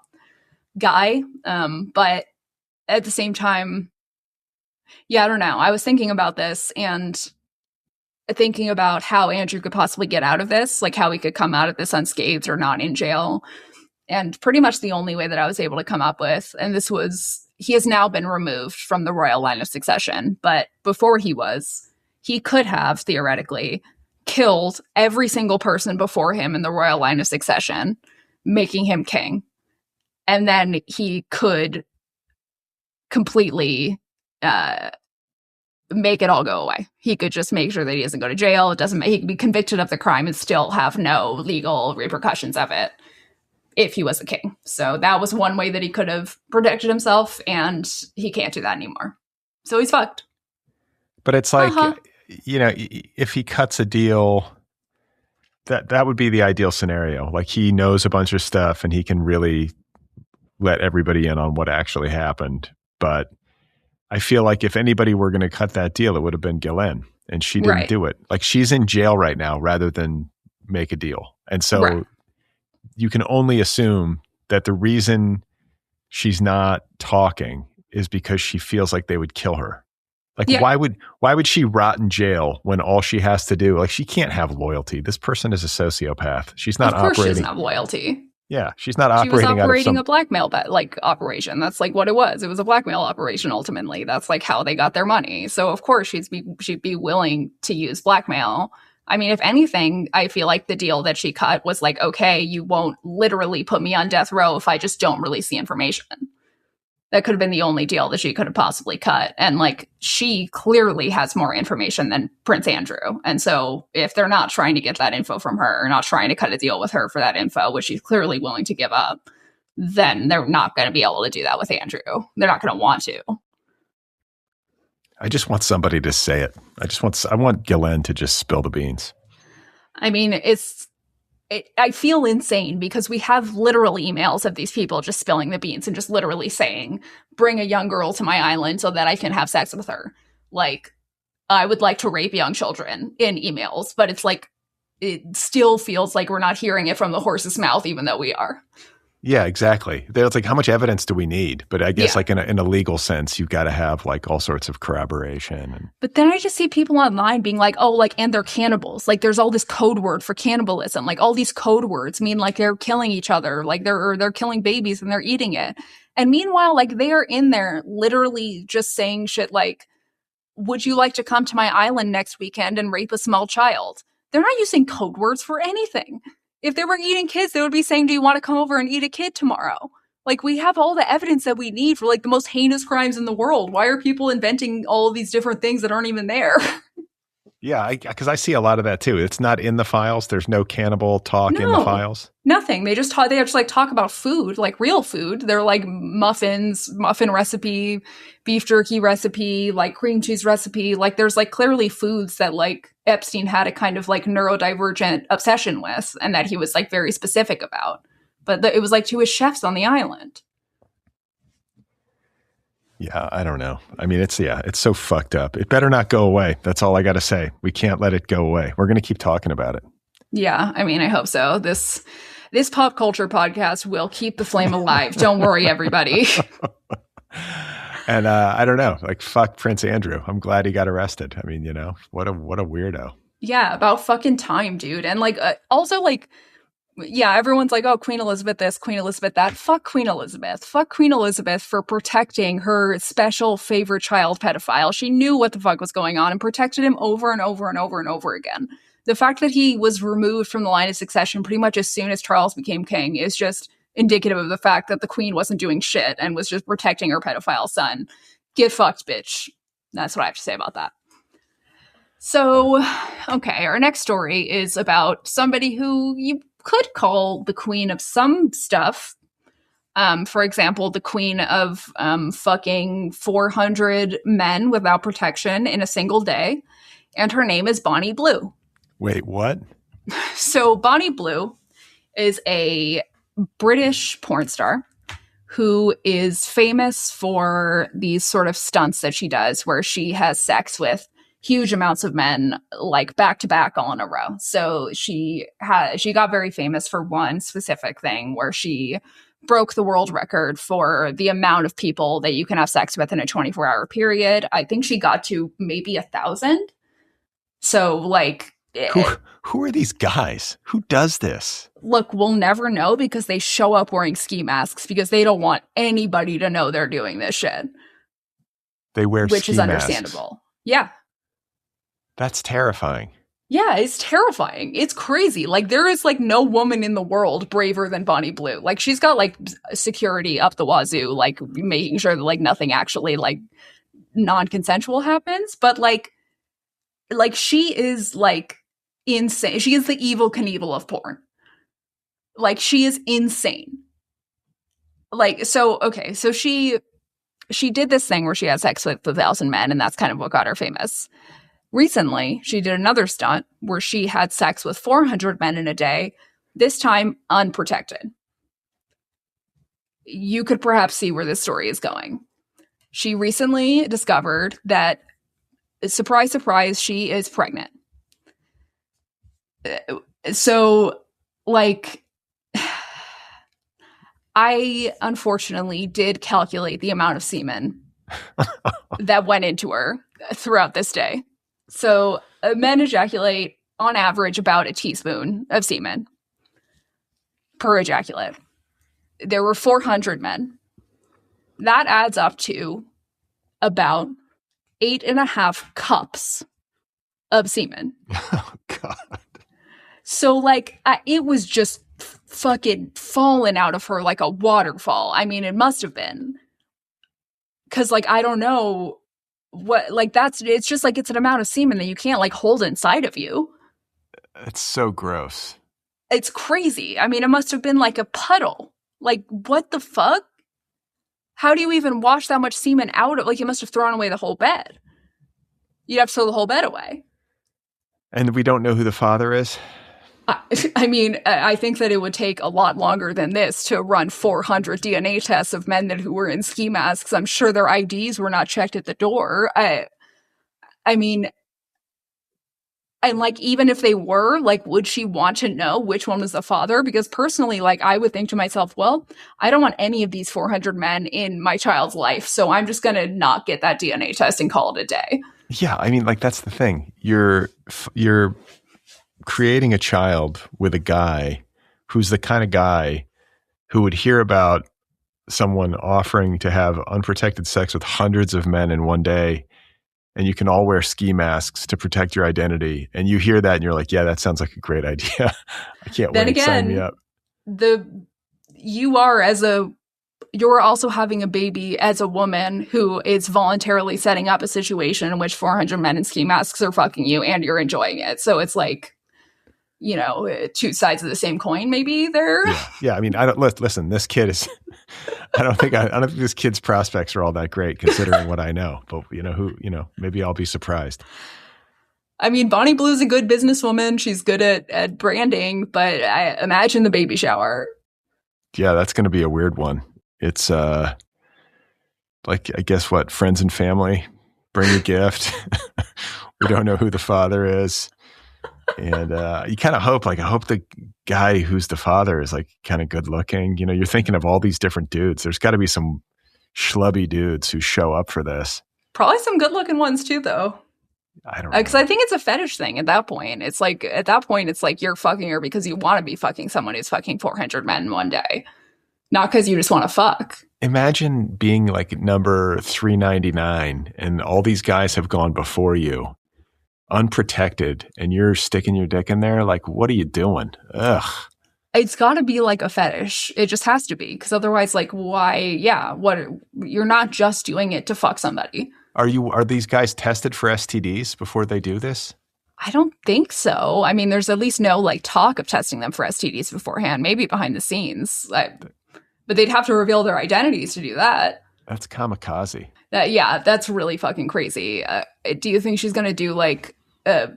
guy. But at the same time, yeah, I don't know. I was thinking about this and thinking about how Andrew could possibly get out of this, like how he could come out of this unscathed or not in jail. And pretty much the only way that I was able to come up with, and this was, he has now been removed from the royal line of succession, but before he could have theoretically killed every single person before him in the royal line of succession, making him king. And then he could completely make it all go away. He could just make sure that he doesn't go to jail. He could be convicted of the crime and still have no legal repercussions of it if he was a king. So that was one way that he could have protected himself, and he can't do that anymore. So he's fucked. But it's like, you know, if he cuts a deal, that would be the ideal scenario. Like, he knows a bunch of stuff and he can really let everybody in on what actually happened. But I feel like if anybody were going to cut that deal, it would have been Ghislaine, and she didn't do it. Like, she's in jail right now rather than make a deal. And so you can only assume that the reason she's not talking is because she feels like they would kill her. Like, why would she rot in jail when all she has to do, like, she can't have loyalty. This person is a sociopath. She's not operating. Of course she doesn't have loyalty. Yeah, she's not operating. She was operating a blackmail operation. That's like what it was. It was a blackmail operation. Ultimately, that's like how they got their money. So of course she'd be willing to use blackmail. I mean, if anything, I feel like the deal that she cut was like, okay, you won't literally put me on death row if I just don't release the information. That could have been the only deal that she could have possibly cut. And like, she clearly has more information than Prince Andrew. And so if they're not trying to get that info from her, or not trying to cut a deal with her for that info, which she's clearly willing to give up, then they're not going to be able to do that with Andrew. They're not going to want to. I just want somebody to say it. I want Ghislaine to just spill the beans. I mean, I feel insane because we have literal emails of these people just spilling the beans and just literally saying, bring a young girl to my island so that I can have sex with her. Like, I would like to rape young children in emails, but it's like, it still feels like we're not hearing it from the horse's mouth, even though we are. Yeah, exactly. It's like, how much evidence do we need? But I guess like in a legal sense, you've got to have like all sorts of corroboration. But then I just see people online being like, oh, like, and they're cannibals. Like, there's all this code word for cannibalism. Like, all these code words mean like they're killing each other. Like, they're killing babies and they're eating it. And meanwhile, like, they are in there literally just saying shit like, would you like to come to my island next weekend and rape a small child? They're not using code words for anything. If they were eating kids, they would be saying, do you want to come over and eat a kid tomorrow? Like, we have all the evidence that we need for like the most heinous crimes in the world. Why are people inventing all of these different things that aren't even there? Yeah, because I see a lot of that too. It's not in the files. There's no cannibal talk in the files. Nothing. They just like talk about food, like real food. They're like muffin recipe, beef jerky recipe, like cream cheese recipe. Like, there's like clearly foods that like Epstein had a kind of like neurodivergent obsession with, and that he was like very specific about. But it was like to his chefs on the island. Yeah, I don't know. I mean, it's so fucked up. It better not go away. That's all I got to say. We can't let it go away. We're going to keep talking about it. Yeah, I mean, I hope so. This pop culture podcast will keep the flame alive. Don't worry, everybody. And I don't know, like, fuck Prince Andrew. I'm glad he got arrested. I mean, you know, what a weirdo. Yeah, about fucking time, dude. And like, also like, yeah, everyone's like, oh, Queen Elizabeth this, Queen Elizabeth that. Fuck Queen Elizabeth. Fuck Queen Elizabeth for protecting her special favorite child pedophile. She knew what the fuck was going on and protected him over and over and over and over again. The fact that he was removed from the line of succession pretty much as soon as Charles became king is just indicative of the fact that the queen wasn't doing shit and was just protecting her pedophile son. Get fucked, bitch. That's what I have to say about that. So, okay, our next story is about somebody who you could call the queen of some stuff. For example, the queen of fucking 400 men without protection in a single day. And her name is Bonnie Blue. Wait, what? So Bonnie Blue is a British porn star who is famous for these sort of stunts that she does where she has sex with huge amounts of men, like back to back all in a row. So she got very famous for one specific thing where she broke the world record for the amount of people that you can have sex with in a 24-hour period. I think she got to maybe 1,000. So, like... Who are these guys? Who does this? Look, we'll never know because they show up wearing ski masks because they don't want anybody to know they're doing this shit. They wear which ski is masks. Understandable. Yeah. That's terrifying. Yeah, it's terrifying. It's crazy. Like, there is, like, no woman in the world braver than Bonnie Blue. Like, she's got, like, security up the wazoo, like, making sure that, like, nothing actually, like, non-consensual happens. But, like, she is, like, insane. She is the Evel Knievel of porn. Like, she is insane. Like, so, okay, so she did this thing where she had sex with 1,000 men, and that's kind of what got her famous. Recently, she did another stunt where she had sex with 400 men in a day, this time unprotected. You could perhaps see where this story is going. She recently discovered that, surprise, surprise, she is pregnant. So, like, I unfortunately did calculate the amount of semen that went into her throughout this day. So men ejaculate on average about a teaspoon of semen per ejaculate. There were 400 men. That adds up to about 8.5 cups of semen. Oh, God. So, like, it was just fucking falling out of her like a waterfall. I mean, it must have been. Because, like, I don't know what, like, it's just like it's an amount of semen that you can't, like, hold inside of you. It's so gross. It's crazy. I mean, it must have been like a puddle. Like, what the fuck? How do you even wash that much semen out of, like, you must have thrown away the whole bed. You'd have to throw the whole bed away. And we don't know who the father is? I mean, I think that it would take a lot longer than this to run 400 DNA tests of men who were in ski masks. I'm sure their IDs were not checked at the door. I mean, and, like, even if they were, like, would she want to know which one was the father? Because personally, like, I would think to myself, well, I don't want any of these 400 men in my child's life, so I'm just going to not get that DNA test and call it a day. Yeah, I mean, like, that's the thing. You're creating a child with a guy who's the kind of guy who would hear about someone offering to have unprotected sex with hundreds of men in one day, and you can all wear ski masks to protect your identity. And you hear that and you're like, yeah, that sounds like a great idea. I can't then wait. Again, sign me up. You're also having a baby as a woman who is voluntarily setting up a situation in which 400 men in ski masks are fucking you and you're enjoying it. So it's like, you know, two sides of the same coin, maybe there. Yeah. I mean, listen, this kid is, I don't think this kid's prospects are all that great considering what I know, but maybe I'll be surprised. I mean, Bonnie Blue's a good businesswoman. She's good at branding, but I imagine the baby shower. Yeah, that's going to be a weird one. It's like, I guess what, friends and family bring a gift. We don't know who the father is. And you kind of hope, like, I hope the guy who's the father is, like, kind of good looking. You know, you're thinking of all these different dudes. There's got to be some schlubby dudes who show up for this. Probably some good looking ones too, though. I don't know. Because I think it's a fetish thing at that point. It's like, at that point, it's like you're fucking her because you want to be fucking someone who's fucking 400 men in one day. Not because you just want to fuck. Imagine being like number 399 and all these guys have gone before you, unprotected, and you're sticking your dick in there. Like, what are you doing? Ugh. It's got to be like a fetish. It just has to be. Because otherwise, like, why? Yeah, what? You're not just doing it to fuck somebody. Are these guys tested for STDs before they do this? I don't think so. I mean, there's at least no, like, talk of testing them for STDs beforehand, maybe behind the scenes. But they'd have to reveal their identities to do that. That's kamikaze. Yeah, that's really fucking crazy. Do you think she's going to do like a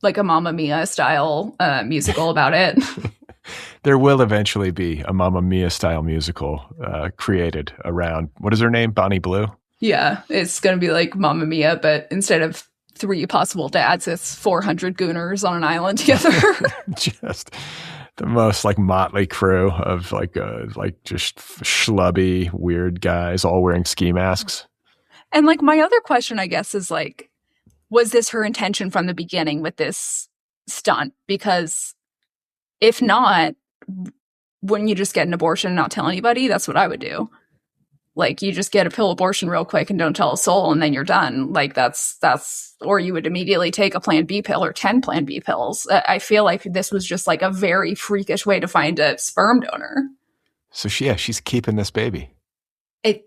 Mamma Mia style musical about it? There will eventually be a Mamma Mia style musical created around, what is her name? Bonnie Blue? Yeah, it's going to be like Mamma Mia, but instead of 3 possible dads, it's 400 gooners on an island together. the most like motley crew of like just schlubby, weird guys all wearing ski masks. And like my other question, I guess, is like, was this her intention from the beginning with this stunt? Because if not, wouldn't you just get an abortion and not tell anybody? That's what I would do. Like, you just get a pill abortion real quick and don't tell a soul, and then you're done. Like, that's, or you would immediately take a Plan B pill or 10 Plan B pills. I feel like this was just like a very freakish way to find a sperm donor. So she's keeping this baby. It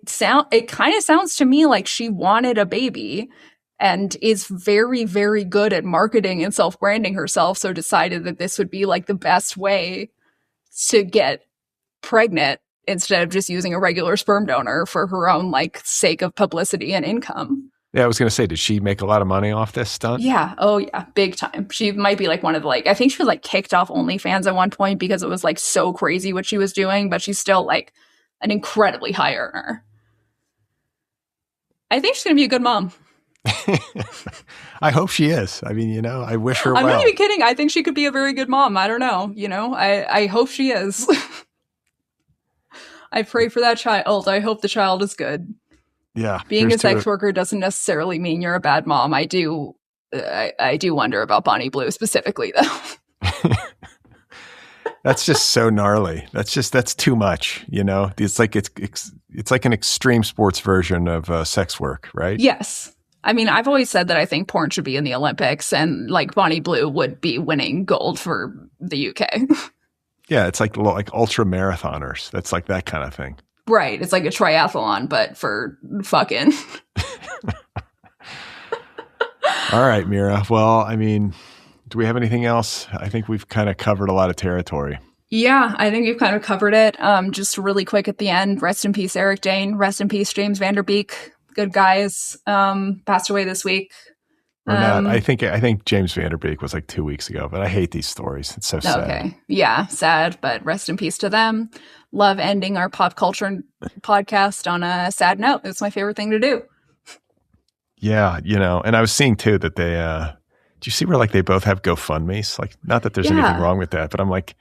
kind of sounds to me like she wanted a baby and is very, very good at marketing and self-branding herself. So decided that this would be like the best way to get pregnant, instead of just using a regular sperm donor for her own like sake of publicity and income. Yeah, I was going to say, did she make a lot of money off this stunt? Yeah. Oh yeah. Big time. She might be like one of the, like, I think she was like kicked off OnlyFans at one point because it was like so crazy what she was doing, but she's still like an incredibly high earner. I think she's going to be a good mom. I hope she is. I mean, I wish her well. I'm not even kidding. I think she could be a very good mom. I don't know. I hope she is. I pray for that child. I hope the child is good. Yeah. Being a sex worker doesn't necessarily mean you're a bad mom. I do wonder about Bonnie Blue specifically, though. That's just so gnarly. That's too much. It's like an extreme sports version of sex work, right? Yes. I mean, I've always said that I think porn should be in the Olympics, and like Bonnie Blue would be winning gold for the UK. Yeah, it's like ultra marathoners. That's like that kind of thing. Right. It's like a triathlon, but for fucking. All right, Mira. Well, I mean, do we have anything else? I think we've kind of covered a lot of territory. Yeah, I think we've kind of covered it. Just really quick at the end, rest in peace, Eric Dane. Rest in peace, James Van Der Beek. Good guys. Passed away this week. Or not. I think James Van Der Beek was like 2 weeks ago, but I hate these stories. It's so sad. Okay. Yeah, sad, but rest in peace to them. Love ending our pop culture podcast on a sad note. It's my favorite thing to do. Yeah, and I was seeing too that they do you see where like they both have GoFundMes? Like, not that there's anything wrong with that, but I'm like,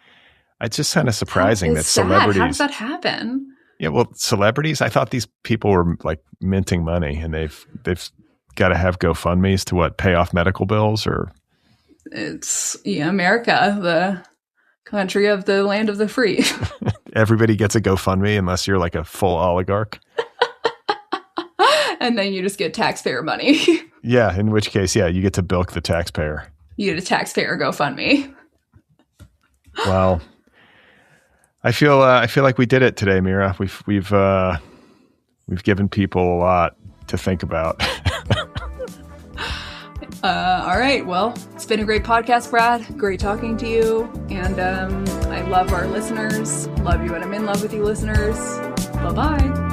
it's just kind of surprising that celebrities. How does that happen? Yeah, well, celebrities, I thought these people were like minting money, and they've got to have GoFundMes to pay off medical bills, or it's America, the country of the land of the free. Everybody gets a GoFundMe unless you're like a full oligarch. And then you just get taxpayer money. Yeah, in which case, you get to bilk the taxpayer. You get a taxpayer GoFundMe. Well, I feel like we did it today, Mira. We've given people a lot to think about. All right. Well, it's been a great podcast, Brad. Great talking to you. And I love our listeners. Love you and I'm in love with you, listeners. Bye-bye.